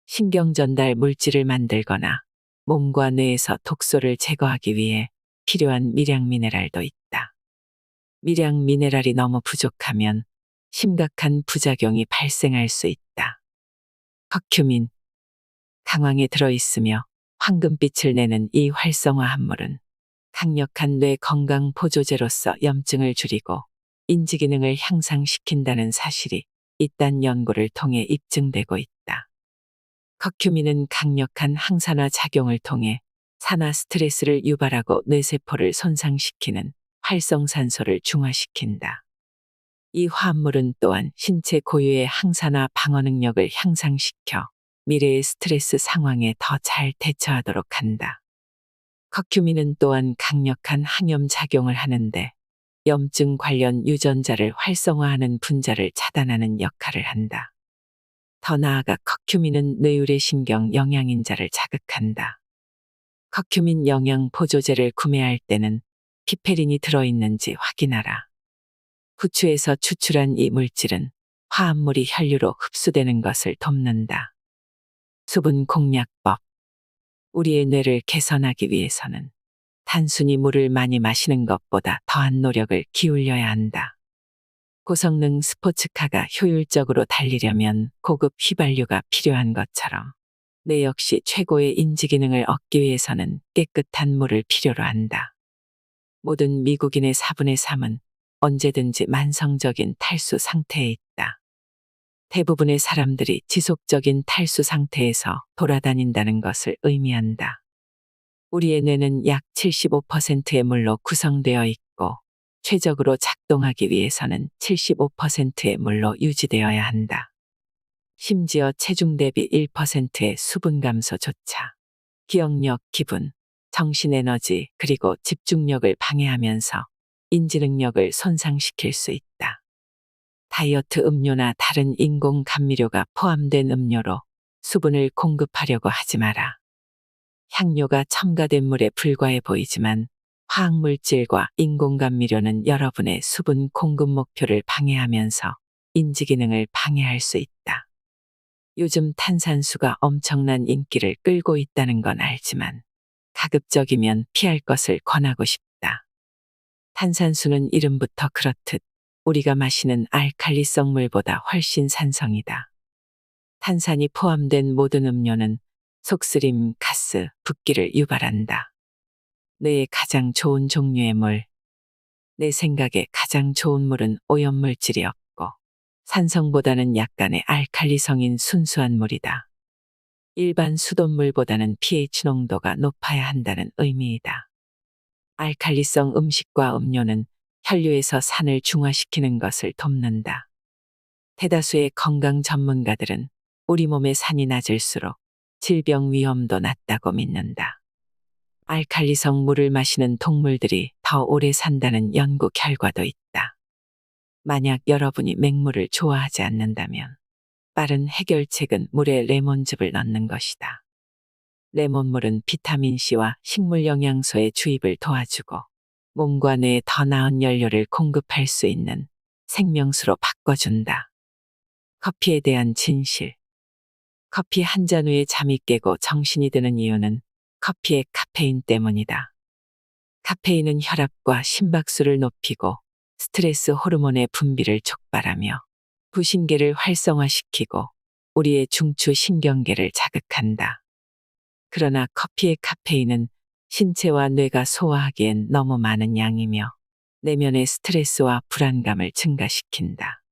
신경 전달 물질을 만들거나 몸과 뇌에서 독소를 제거하기 위해 필요한 미량 미네랄도 있다. 미량 미네랄이 너무 부족하면 심각한 부작용이 발생할 수 있다. 커큐민. 강황에 들어있으며 황금빛을 내는 이 활성화 합물은 강력한 뇌 건강 보조제로서 염증을 줄이고 인지 기능을 향상시킨다는 사실이 이딴 연구를 통해 입증되고 있다. 커큐민은 강력한 항산화 작용을 통해 산화 스트레스를 유발하고 뇌세포를 손상시키는 활성산소를 중화시킨다. 이 화합물은 또한 신체 고유의 항산화 방어 능력을 향상시켜 미래의 스트레스 상황에 더 잘 대처하도록 한다. 커큐민은 또한 강력한 항염 작용을 하는데 염증 관련 유전자를 활성화하는 분자를 차단하는 역할을 한다. 더 나아가 커큐민은 뇌우레 신경 영양인자를 자극한다. 커큐민 영양 보조제를 구매할 때는 피페린이 들어있는지 확인하라. 부추에서 추출한 이 물질은 화합물이 혈류로 흡수되는 것을 돕는다. 수분 공략법. 우리의 뇌를 개선하기 위해서는 단순히 물을 많이 마시는 것보다 더한 노력을 기울여야 한다. 고성능 스포츠카가 효율적으로 달리려면 고급 휘발유가 필요한 것처럼 뇌 역시 최고의 인지 기능을 얻기 위해서는 깨끗한 물을 필요로 한다. 모든 미국인의 4분의 3은 언제든지 만성적인 탈수 상태에 있다. 대부분의 사람들이 지속적인 탈수 상태에서 돌아다닌다는 것을 의미한다. 우리의 뇌는 약 75%의 물로 구성되어 있고 최적으로 작동하기 위해서는 75%의 물로 유지되어야 한다. 심지어 체중 대비 1%의 수분 감소조차 기억력, 기분, 정신 에너지 그리고 집중력을 방해하면서 인지 능력을 손상시킬 수 있다. 다이어트 음료나 다른 인공 감미료가 포함된 음료로 수분을 공급하려고 하지 마라. 향료가 첨가된 물에 불과해 보이지만 화학물질과 인공 감미료는 여러분의 수분 공급 목표를 방해하면서 인지 기능을 방해할 수 있다. 요즘 탄산수가 엄청난 인기를 끌고 있다는 건 알지만 가급적이면 피할 것을 권하고 싶다. 탄산수는 이름부터 그렇듯 우리가 마시는 알칼리성 물보다 훨씬 산성이다. 탄산이 포함된 모든 음료는 속쓰림, 가스, 붓기를 유발한다. 뇌에 가장 좋은 종류의 물. 내 생각에 가장 좋은 물은 오염물질이 없고 산성보다는 약간의 알칼리성인 순수한 물이다. 일반 수돗물보다는 pH 농도가 높아야 한다는 의미이다. 알칼리성 음식과 음료는 혈류에서 산을 중화시키는 것을 돕는다. 대다수의 건강 전문가들은 우리 몸의 산이 낮을수록 질병 위험도 낮다고 믿는다. 알칼리성 물을 마시는 동물들이 더 오래 산다는 연구 결과도 있다. 만약 여러분이 맹물을 좋아하지 않는다면 빠른 해결책은 물에 레몬즙을 넣는 것이다. 레몬물은 비타민C와 식물 영양소의 주입을 도와주고 몸과 뇌에 더 나은 연료를 공급할 수 있는 생명수로 바꿔준다. 커피에 대한 진실. 커피 한 잔 후에 잠이 깨고 정신이 드는 이유는 커피의 카페인 때문이다. 카페인은 혈압과 심박수를 높이고 스트레스 호르몬의 분비를 촉발하며 부신계를 활성화시키고 우리의 중추 신경계를 자극한다. 그러나 커피의 카페인은 신체와 뇌가 소화하기엔 너무 많은 양이며 내면의 스트레스와 불안감을 증가시킨다.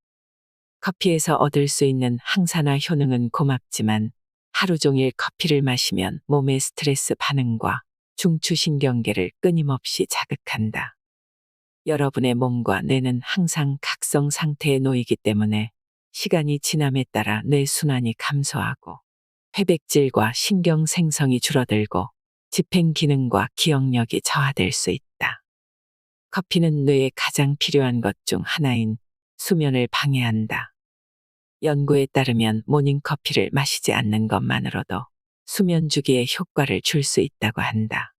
커피에서 얻을 수 있는 항산화 효능은 고맙지만 하루 종일 커피를 마시면 몸의 스트레스 반응과 중추신경계를 끊임없이 자극한다. 여러분의 몸과 뇌는 항상 각성 상태에 놓이기 때문에 시간이 지남에 따라 뇌 순환이 감소하고 회백질과 신경 생성이 줄어들고 집행 기능과 기억력이 저하될 수 있다. 커피는 뇌에 가장 필요한 것 중 하나인 수면을 방해한다. 연구에 따르면 모닝커피를 마시지 않는 것만으로도 수면 주기에 효과를 줄 수 있다고 한다.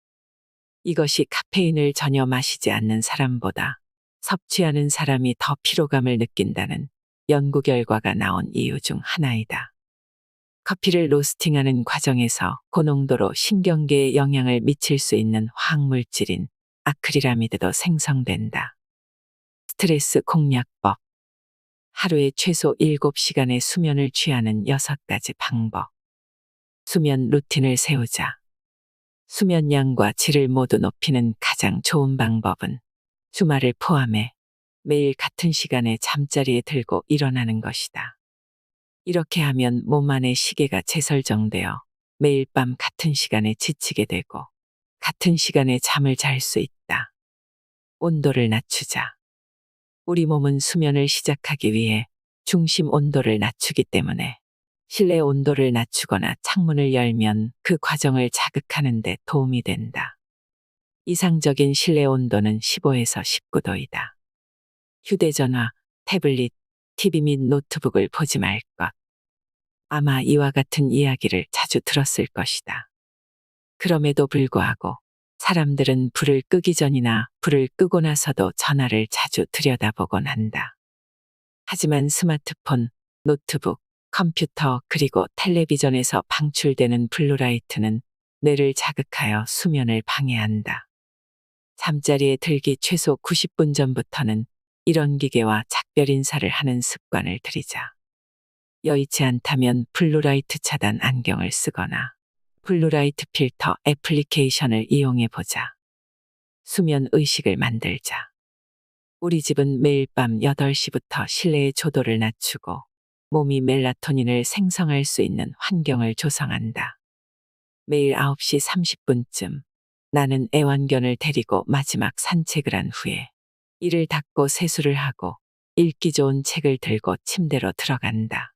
이것이 카페인을 전혀 마시지 않는 사람보다 섭취하는 사람이 더 피로감을 느낀다는 연구 결과가 나온 이유 중 하나이다. 커피를 로스팅하는 과정에서 고농도로 신경계에 영향을 미칠 수 있는 화학물질인 아크릴아미드도 생성된다. 스트레스 공략법. 하루에 최소 7시간의 수면을 취하는 6가지 방법. 수면 루틴을 세우자. 수면 양과 질을 모두 높이는 가장 좋은 방법은 주말을 포함해 매일 같은 시간에 잠자리에 들고 일어나는 것이다. 이렇게 하면 몸 안의 시계가 재설정되어 매일 밤 같은 시간에 지치게 되고 같은 시간에 잠을 잘 수 있다. 온도를 낮추자. 우리 몸은 수면을 시작하기 위해 중심 온도를 낮추기 때문에 실내 온도를 낮추거나 창문을 열면 그 과정을 자극하는 데 도움이 된다. 이상적인 실내 온도는 15에서 19도이다. 휴대전화, 태블릿, TV 및 노트북을 보지 말 것. 아마 이와 같은 이야기를 자주 들었을 것이다. 그럼에도 불구하고 사람들은 불을 끄기 전이나 불을 끄고 나서도 전화를 자주 들여다보곤 한다. 하지만 스마트폰, 노트북, 컴퓨터 그리고 텔레비전에서 방출되는 블루라이트는 뇌를 자극하여 수면을 방해한다. 잠자리에 들기 최소 90분 전부터는 이런 기계와 작별 인사를 하는 습관을 들이자. 여의치 않다면 블루라이트 차단 안경을 쓰거나 블루라이트 필터 애플리케이션을 이용해 보자. 수면 의식을 만들자. 우리 집은 매일 밤 8시부터 실내의 조도를 낮추고 몸이 멜라토닌을 생성할 수 있는 환경을 조성한다. 매일 9시 30분쯤 나는 애완견을 데리고 마지막 산책을 한 후에 이를 닦고 세수를 하고 읽기 좋은 책을 들고 침대로 들어간다.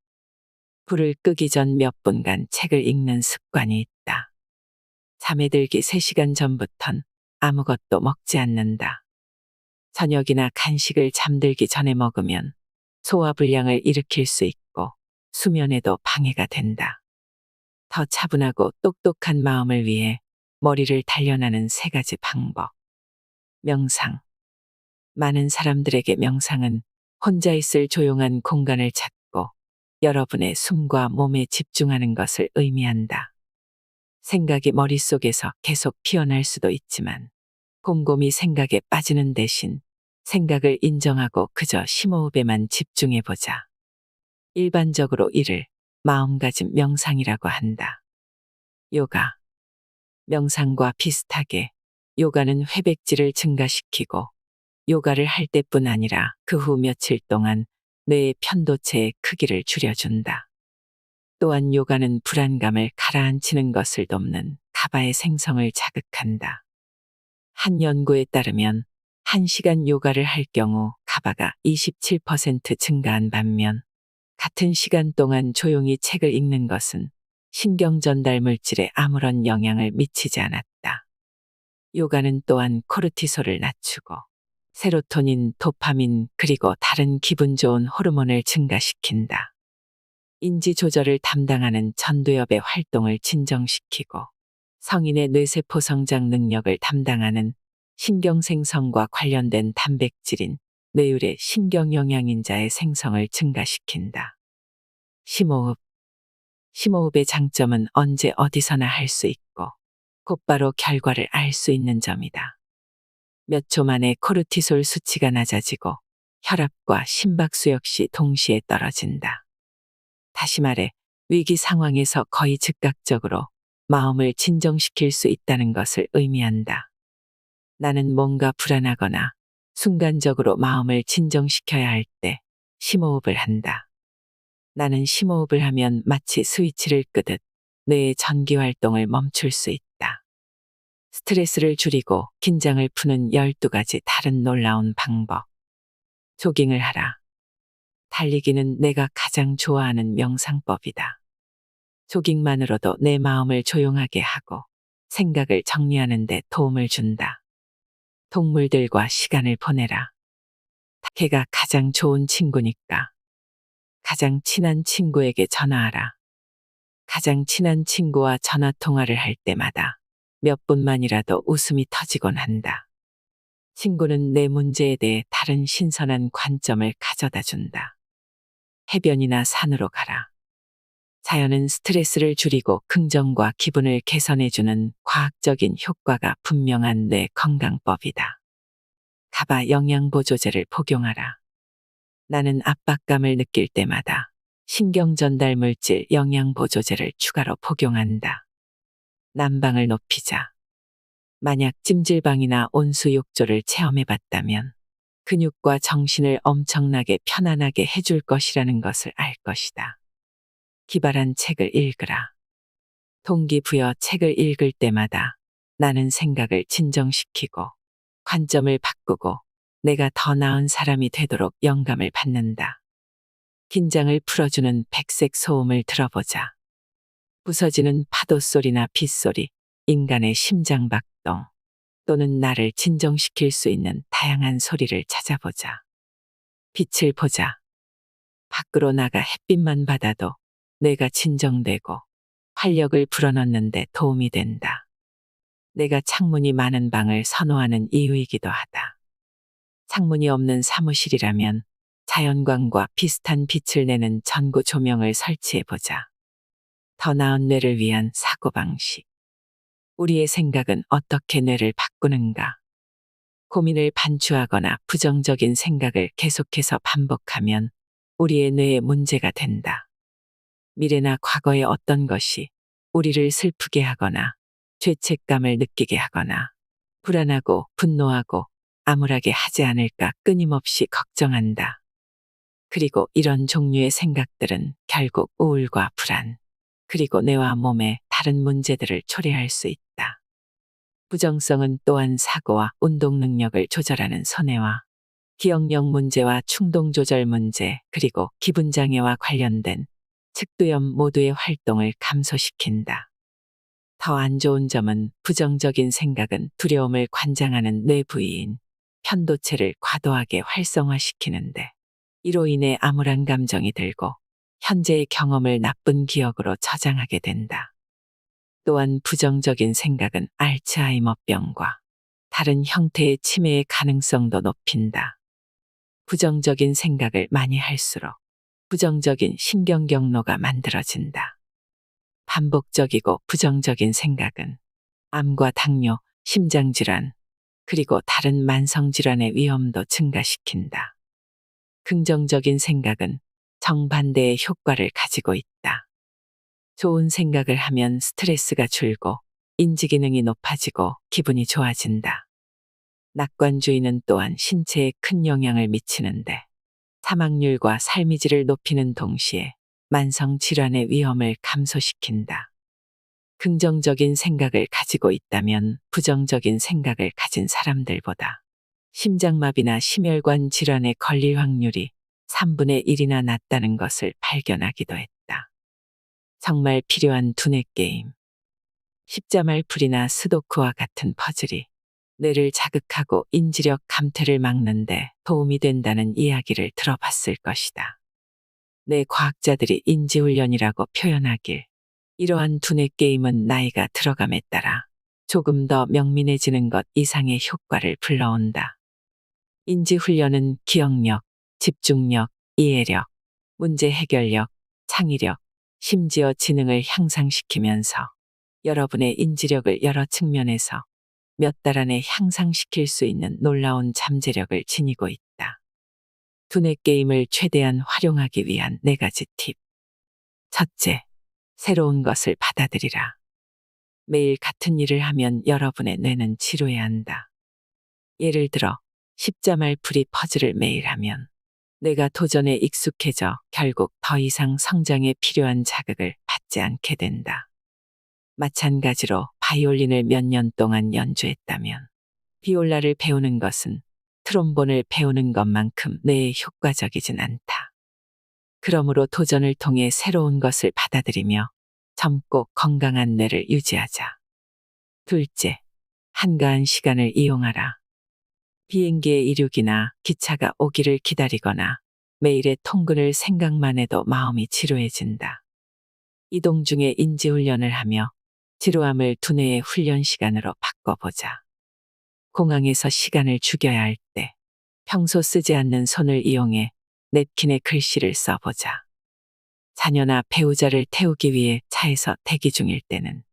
불을 끄기 전 몇 분간 책을 읽는 습관이 있다. 잠에 들기 3시간 전부턴 아무것도 먹지 않는다. 저녁이나 간식을 잠들기 전에 먹으면 소화불량을 일으킬 수 있고 수면에도 방해가 된다. 더 차분하고 똑똑한 마음을 위해 머리를 단련하는 3가지 방법. 명상. 많은 사람들에게 명상은 혼자 있을 조용한 공간을 찾고 여러분의 숨과 몸에 집중하는 것을 의미한다. 생각이 머릿속에서 계속 피어날 수도 있지만 곰곰이 생각에 빠지는 대신 생각을 인정하고 그저 심호흡에만 집중해보자. 일반적으로 이를 마음가짐 명상이라고 한다. 요가. 명상과 비슷하게 요가는 회백질을 증가시키고 요가를 할 때뿐 아니라 그 후 며칠 동안 뇌의 편도체의 크기를 줄여준다. 또한 요가는 불안감을 가라앉히는 것을 돕는 가바의 생성을 자극한다. 한 연구에 따르면 1시간 요가를 할 경우 가바가 27% 증가한 반면 같은 시간 동안 조용히 책을 읽는 것은 신경 전달 물질에 아무런 영향을 미치지 않았다. 요가는 또한 코르티솔을 낮추고 세로토닌, 도파민 그리고 다른 기분 좋은 호르몬을 증가시킨다. 인지 조절을 담당하는 전두엽의 활동을 진정시키고 성인의 뇌세포 성장 능력을 담당하는 신경생성과 관련된 단백질인 뇌율의 신경영양인자의 생성을 증가시킨다. 심호흡. 심호흡의 장점은 언제 어디서나 할 수 있고 곧바로 결과를 알 수 있는 점이다. 몇 초 만에 코르티솔 수치가 낮아지고 혈압과 심박수 역시 동시에 떨어진다. 다시 말해 위기 상황에서 거의 즉각적으로 마음을 진정시킬 수 있다는 것을 의미한다. 나는 뭔가 불안하거나 순간적으로 마음을 진정시켜야 할 때 심호흡을 한다. 나는 심호흡을 하면 마치 스위치를 끄듯 뇌의 전기 활동을 멈출 수 있다. 스트레스를 줄이고 긴장을 푸는 12가지 다른 놀라운 방법. 조깅을 하라. 달리기는 내가 가장 좋아하는 명상법이다. 조깅만으로도 내 마음을 조용하게 하고 생각을 정리하는 데 도움을 준다. 동물들과 시간을 보내라. 개가 가장 좋은 친구니까. 가장 친한 친구에게 전화하라. 가장 친한 친구와 전화 통화를 할 때마다 몇 분만이라도 웃음이 터지곤 한다. 친구는 내 문제에 대해 다른 신선한 관점을 가져다 준다. 해변이나 산으로 가라. 자연은 스트레스를 줄이고 긍정과 기분을 개선해주는 과학적인 효과가 분명한 뇌 건강법이다. 가바 영양보조제를 복용하라. 나는 압박감을 느낄 때마다 신경전달 물질 영양보조제를 추가로 복용한다. 난방을 높이자. 만약 찜질방이나 온수욕조를 체험해봤다면 근육과 정신을 엄청나게 편안하게 해줄 것이라는 것을 알 것이다. 기발한 책을 읽으라. 동기부여 책을 읽을 때마다 나는 생각을 진정시키고 관점을 바꾸고 내가 더 나은 사람이 되도록 영감을 받는다. 긴장을 풀어주는 백색 소음을 들어보자. 부서지는 파도 소리나 빗소리, 인간의 심장 박동, 또는 나를 진정시킬 수 있는 다양한 소리를 찾아보자. 빛을 보자. 밖으로 나가 햇빛만 받아도 뇌가 진정되고 활력을 불어넣는데 도움이 된다. 내가 창문이 많은 방을 선호하는 이유이기도 하다. 창문이 없는 사무실이라면 자연광과 비슷한 빛을 내는 전구 조명을 설치해보자. 더 나은 뇌를 위한 사고방식. 우리의 생각은 어떻게 뇌를 바꾸는가? 고민을 반추하거나 부정적인 생각을 계속해서 반복하면 우리의 뇌에 문제가 된다. 미래나 과거의 어떤 것이 우리를 슬프게 하거나 죄책감을 느끼게 하거나 불안하고 분노하고 암울하게 하지 않을까 끊임없이 걱정한다. 그리고 이런 종류의 생각들은 결국 우울과 불안, 그리고 뇌와 몸에 다른 문제들을 초래할 수 있다. 부정성은 또한 사고와 운동 능력을 조절하는 손해와 기억력 문제와 충동 조절 문제, 그리고 기분 장애와 관련된 측두염 모두의 활동을 감소시킨다. 더 안 좋은 점은 부정적인 생각은 두려움을 관장하는 뇌 부위인 편도체를 과도하게 활성화시키는데, 이로 인해 암울한 감정이 들고 현재의 경험을 나쁜 기억으로 저장하게 된다. 또한 부정적인 생각은 알츠하이머병과 다른 형태의 치매의 가능성도 높인다. 부정적인 생각을 많이 할수록 부정적인 신경 경로가 만들어진다. 반복적이고 부정적인 생각은 암과 당뇨, 심장질환, 그리고 다른 만성질환의 위험도 증가시킨다. 긍정적인 생각은 정반대의 효과를 가지고 있다. 좋은 생각을 하면 스트레스가 줄고 인지기능이 높아지고 기분이 좋아진다. 낙관주의는 또한 신체에 큰 영향을 미치는데 사망률과 삶의 질을 높이는 동시에 만성질환의 위험을 감소시킨다. 긍정적인 생각을 가지고 있다면 부정적인 생각을 가진 사람들보다 심장마비나 심혈관 질환에 걸릴 확률이 3분의 1이나 낮다는 것을 발견하기도 했다. 정말 필요한 두뇌 게임. 십자말풀이나 스도크와 같은 퍼즐이 뇌를 자극하고 인지력 감퇴를 막는데 도움이 된다는 이야기를 들어봤을 것이다. 뇌 과학자들이 인지훈련이라고 표현하길, 이러한 두뇌 게임은 나이가 들어감에 따라 조금 더 명민해지는 것 이상의 효과를 불러온다. 인지훈련은 기억력, 집중력, 이해력, 문제 해결력, 창의력, 심지어 지능을 향상시키면서 여러분의 인지력을 여러 측면에서 몇 달 안에 향상시킬 수 있는 놀라운 잠재력을 지니고 있다. 두뇌 게임을 최대한 활용하기 위한 4가지 팁. 첫째, 새로운 것을 받아들이라. 매일 같은 일을 하면 여러분의 뇌는 지루해야 한다. 예를 들어 십자말풀이 퍼즐을 매일 하면 뇌가 도전에 익숙해져 결국 더 이상 성장에 필요한 자극을 받지 않게 된다. 마찬가지로 바이올린을 몇 년 동안 연주했다면 비올라를 배우는 것은 트롬본을 배우는 것만큼 뇌에 효과적이진 않다. 그러므로 도전을 통해 새로운 것을 받아들이며 젊고 건강한 뇌를 유지하자. 둘째, 한가한 시간을 이용하라. 비행기의 이륙이나 기차가 오기를 기다리거나 매일의 통근을 생각만 해도 마음이 지루해진다. 이동 중에 인지훈련을 하며 지루함을 두뇌의 훈련 시간으로 바꿔보자. 공항에서 시간을 죽여야 할 때 평소 쓰지 않는 손을 이용해 냅킨에 글씨를 써보자. 자녀나 배우자를 태우기 위해 차에서 대기 중일 때는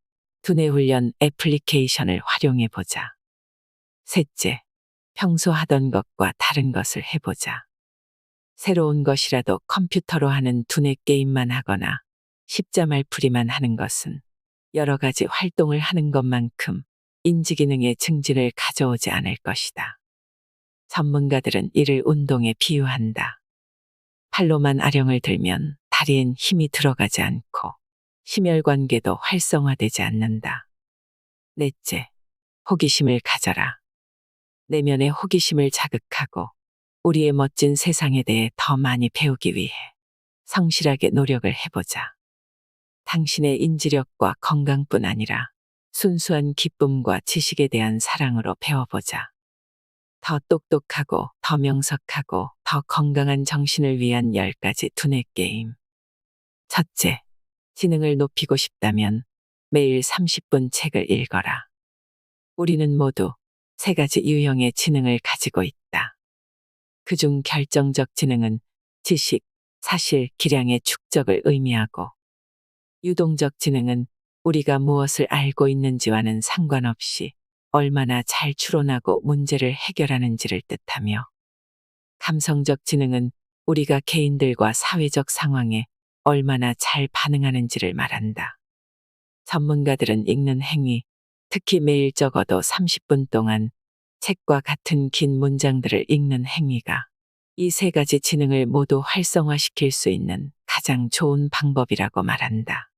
두뇌 훈련 애플리케이션을 활용해보자. 셋째, 평소 하던 것과 다른 것을 해보자. 새로운 것이라도 컴퓨터로 하는 두뇌 게임만 하거나 십자말풀이만 하는 것은 여러 가지 활동을 하는 것만큼 인지기능의 증진을 가져오지 않을 것이다. 전문가들은 이를 운동에 비유한다. 팔로만 아령을 들면 다리엔 힘이 들어가지 않고 심혈관계도 활성화되지 않는다. 넷째, 호기심을 가져라. 내면의 호기심을 자극하고 우리의 멋진 세상에 대해 더 많이 배우기 위해 성실하게 노력을 해보자. 당신의 인지력과 건강뿐 아니라 순수한 기쁨과 지식에 대한 사랑으로 배워보자. 더 똑똑하고 더 명석하고 더 건강한 정신을 위한 10가지 두뇌 게임. 첫째, 지능을 높이고 싶다면 매일 30분 책을 읽어라. 우리는 모두 3가지 유형의 지능을 가지고 있다. 그중 결정적 지능은 지식, 사실, 기량의 축적을 의미하고, 유동적 지능은 우리가 무엇을 알고 있는지와는 상관없이 얼마나 잘 추론하고 문제를 해결하는지를 뜻하며, 감성적 지능은 우리가 개인들과 사회적 상황에 얼마나 잘 반응하는지를 말한다. 전문가들은 읽는 행위, 특히 매일 적어도 30분 동안 책과 같은 긴 문장들을 읽는 행위가 이 3가지 지능을 모두 활성화시킬 수 있는 가장 좋은 방법이라고 말한다.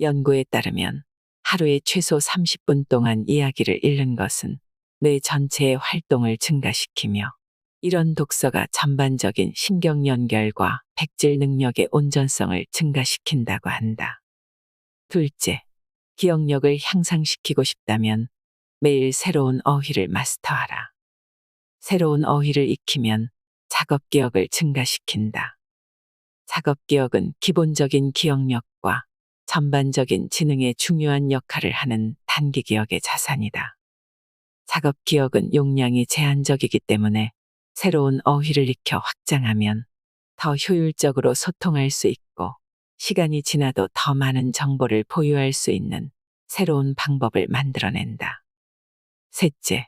연구에 따르면 하루에 최소 30분 동안 이야기를 읽는 것은 뇌 전체의 활동을 증가시키며, 이런 독서가 전반적인 신경 연결과 백질 능력의 온전성을 증가시킨다고 한다. 둘째, 기억력을 향상시키고 싶다면 매일 새로운 어휘를 마스터하라. 새로운 어휘를 익히면 작업 기억을 증가시킨다. 작업 기억은 기본적인 기억력과 전반적인 지능에 중요한 역할을 하는 단기 기억의 자산이다. 작업 기억은 용량이 제한적이기 때문에 새로운 어휘를 익혀 확장하면 더 효율적으로 소통할 수 있고, 시간이 지나도 더 많은 정보를 보유할 수 있는 새로운 방법을 만들어낸다. 셋째,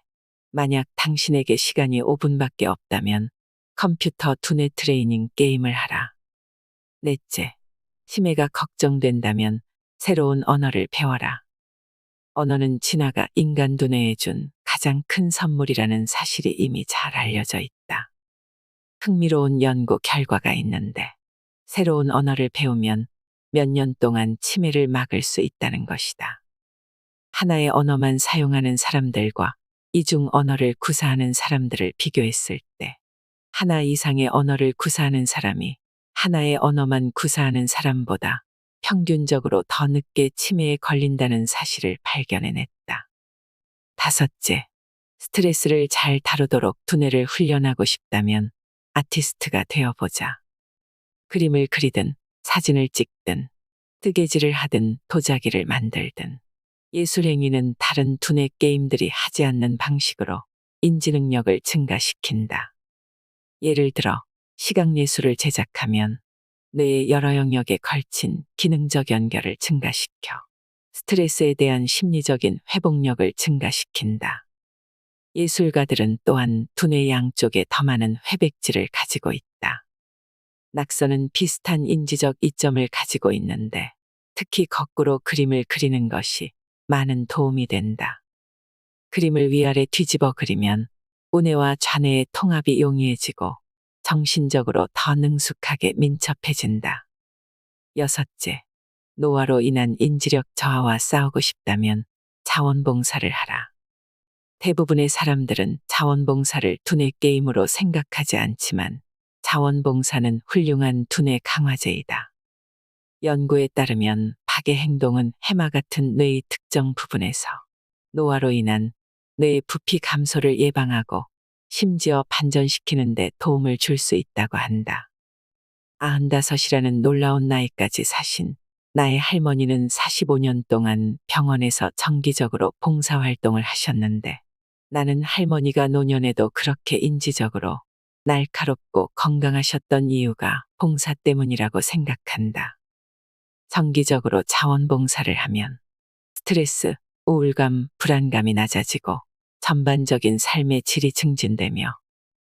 만약 당신에게 시간이 5분밖에 없다면 컴퓨터 두뇌 트레이닝 게임을 하라. 넷째, 치매가 걱정된다면 새로운 언어를 배워라. 언어는 진화가 인간 두뇌에 준 가장 큰 선물이라는 사실이 이미 잘 알려져 있다. 흥미로운 연구 결과가 있는데, 새로운 언어를 배우면 몇 년 동안 치매를 막을 수 있다는 것이다. 하나의 언어만 사용하는 사람들과 이중 언어를 구사하는 사람들을 비교했을 때, 하나 이상의 언어를 구사하는 사람이 하나의 언어만 구사하는 사람보다 평균적으로 더 늦게 치매에 걸린다는 사실을 발견해냈다. 다섯째, 스트레스를 잘 다루도록 두뇌를 훈련하고 싶다면 아티스트가 되어보자. 그림을 그리든 사진을 찍든 뜨개질을 하든 도자기를 만들든, 예술행위는 다른 두뇌 게임들이 하지 않는 방식으로 인지 능력을 증가시킨다. 예를 들어 시각예술을 제작하면 뇌의 여러 영역에 걸친 기능적 연결을 증가시켜 스트레스에 대한 심리적인 회복력을 증가시킨다. 예술가들은 또한 두뇌 양쪽에 더 많은 회백질을 가지고 있다. 낙서는 비슷한 인지적 이점을 가지고 있는데, 특히 거꾸로 그림을 그리는 것이 많은 도움이 된다. 그림을 위아래 뒤집어 그리면 우뇌와 좌뇌의 통합이 용이해지고 정신적으로 더 능숙하게 민첩해진다. 여섯째, 노화로 인한 인지력 저하와 싸우고 싶다면 자원봉사를 하라. 대부분의 사람들은 자원봉사를 두뇌 게임으로 생각하지 않지만 자원봉사는 훌륭한 두뇌 강화제이다. 연구에 따르면 박의 행동은 해마 같은 뇌의 특정 부분에서 노화로 인한 뇌의 부피 감소를 예방하고 심지어 반전시키는 데 도움을 줄 수 있다고 한다. 95이라는 놀라운 나이까지 사신 나의 할머니는 45년 동안 병원에서 정기적으로 봉사활동을 하셨는데, 나는 할머니가 노년에도 그렇게 인지적으로 날카롭고 건강하셨던 이유가 봉사 때문이라고 생각한다. 정기적으로 자원봉사를 하면 스트레스, 우울감, 불안감이 낮아지고 전반적인 삶의 질이 증진되며,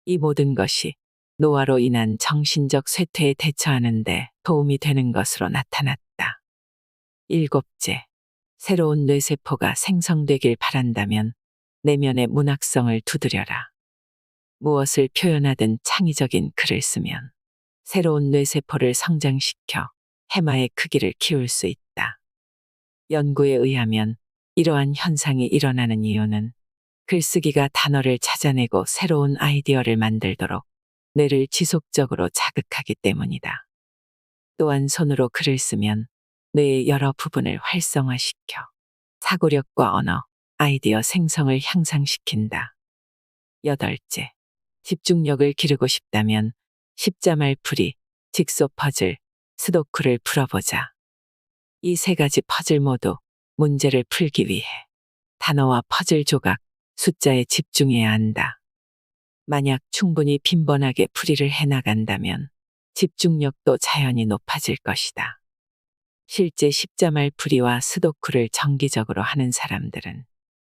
이 모든 것이 노화로 인한 정신적 쇠퇴에 대처하는 데 도움이 되는 것으로 나타났다. 일곱째, 새로운 뇌세포가 생성되길 바란다면 내면의 문학성을 두드려라. 무엇을 표현하든 창의적인 글을 쓰면 새로운 뇌세포를 성장시켜 해마의 크기를 키울 수 있다. 연구에 의하면 이러한 현상이 일어나는 이유는 글쓰기가 단어를 찾아내고 새로운 아이디어를 만들도록 뇌를 지속적으로 자극하기 때문이다. 또한 손으로 글을 쓰면 뇌의 여러 부분을 활성화시켜 사고력과 언어, 아이디어 생성을 향상시킨다. 8째, 집중력을 기르고 싶다면 십자말풀이, 직소 퍼즐, 스도쿠를 풀어보자. 이 세 가지 퍼즐 모두 문제를 풀기 위해 단어와 퍼즐 조각, 숫자에 집중해야 한다. 만약 충분히 빈번하게 풀이를 해나간다면 집중력도 자연히 높아질 것이다. 실제 십자말풀이와 스도쿠를 정기적으로 하는 사람들은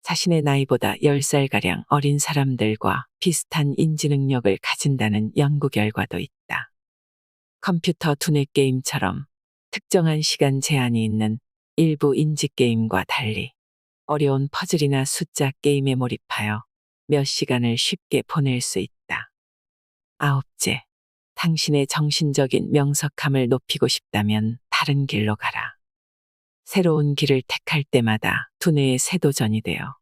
자신의 나이보다 10살가량 어린 사람들과 비슷한 인지 능력을 가진다는 연구 결과도 있다. 컴퓨터 두뇌 게임처럼 특정한 시간 제한이 있는 일부 인지 게임과 달리 어려운 퍼즐이나 숫자 게임에 몰입하여 몇 시간을 쉽게 보낼 수 있다. 9째, 당신의 정신적인 명석함을 높이고 싶다면 다른 길로 가라. 새로운 길을 택할 때마다 두뇌의 새 도전이 되어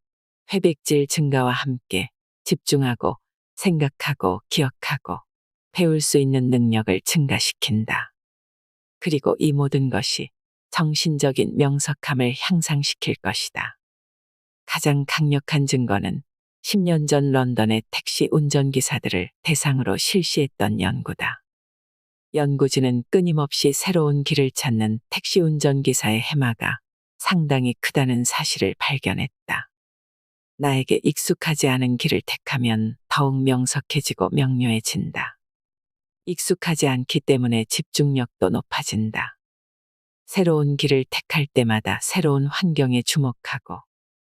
회백질 증가와 함께 집중하고 생각하고 기억하고 배울 수 있는 능력을 증가시킨다. 그리고 이 모든 것이 정신적인 명석함을 향상시킬 것이다. 가장 강력한 증거는 10년 전 런던의 택시 운전기사들을 대상으로 실시했던 연구다. 연구진은 끊임없이 새로운 길을 찾는 택시 운전기사의 해마가 상당히 크다는 사실을 발견했다. 나에게 익숙하지 않은 길을 택하면 더욱 명석해지고 명료해진다. 익숙하지 않기 때문에 집중력도 높아진다. 새로운 길을 택할 때마다 새로운 환경에 주목하고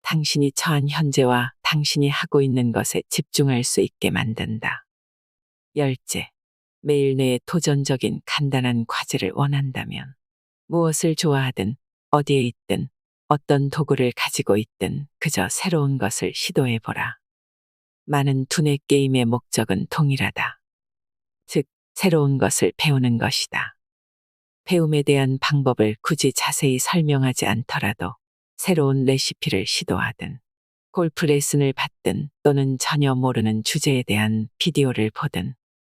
당신이 처한 현재와 당신이 하고 있는 것에 집중할 수 있게 만든다. 10째, 매일 내 도전적인 간단한 과제를 원한다면 무엇을 좋아하든 어디에 있든 어떤 도구를 가지고 있든 그저 새로운 것을 시도해보라. 많은 두뇌 게임의 목적은 동일하다. 즉, 새로운 것을 배우는 것이다. 배움에 대한 방법을 굳이 자세히 설명하지 않더라도 새로운 레시피를 시도하든 골프 레슨을 받든 또는 전혀 모르는 주제에 대한 비디오를 보든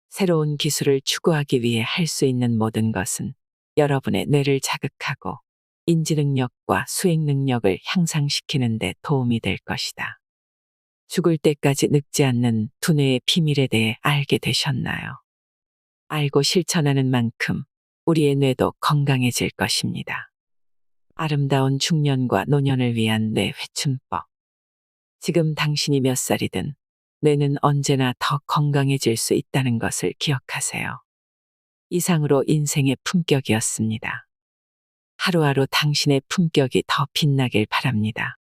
새로운 기술을 추구하기 위해 할 수 있는 모든 것은 여러분의 뇌를 자극하고 인지 능력과 수행 능력을 향상시키는 데 도움이 될 것이다. 죽을 때까지 늙지 않는 두뇌의 비밀에 대해 알게 되셨나요? 알고 실천하는 만큼 우리의 뇌도 건강해질 것입니다. 아름다운 중년과 노년을 위한 뇌 회춘법. 지금 당신이 몇 살이든 뇌는 언제나 더 건강해질 수 있다는 것을 기억하세요. 이상으로 인생의 품격이었습니다. 하루하루 당신의 품격이 더 빛나길 바랍니다.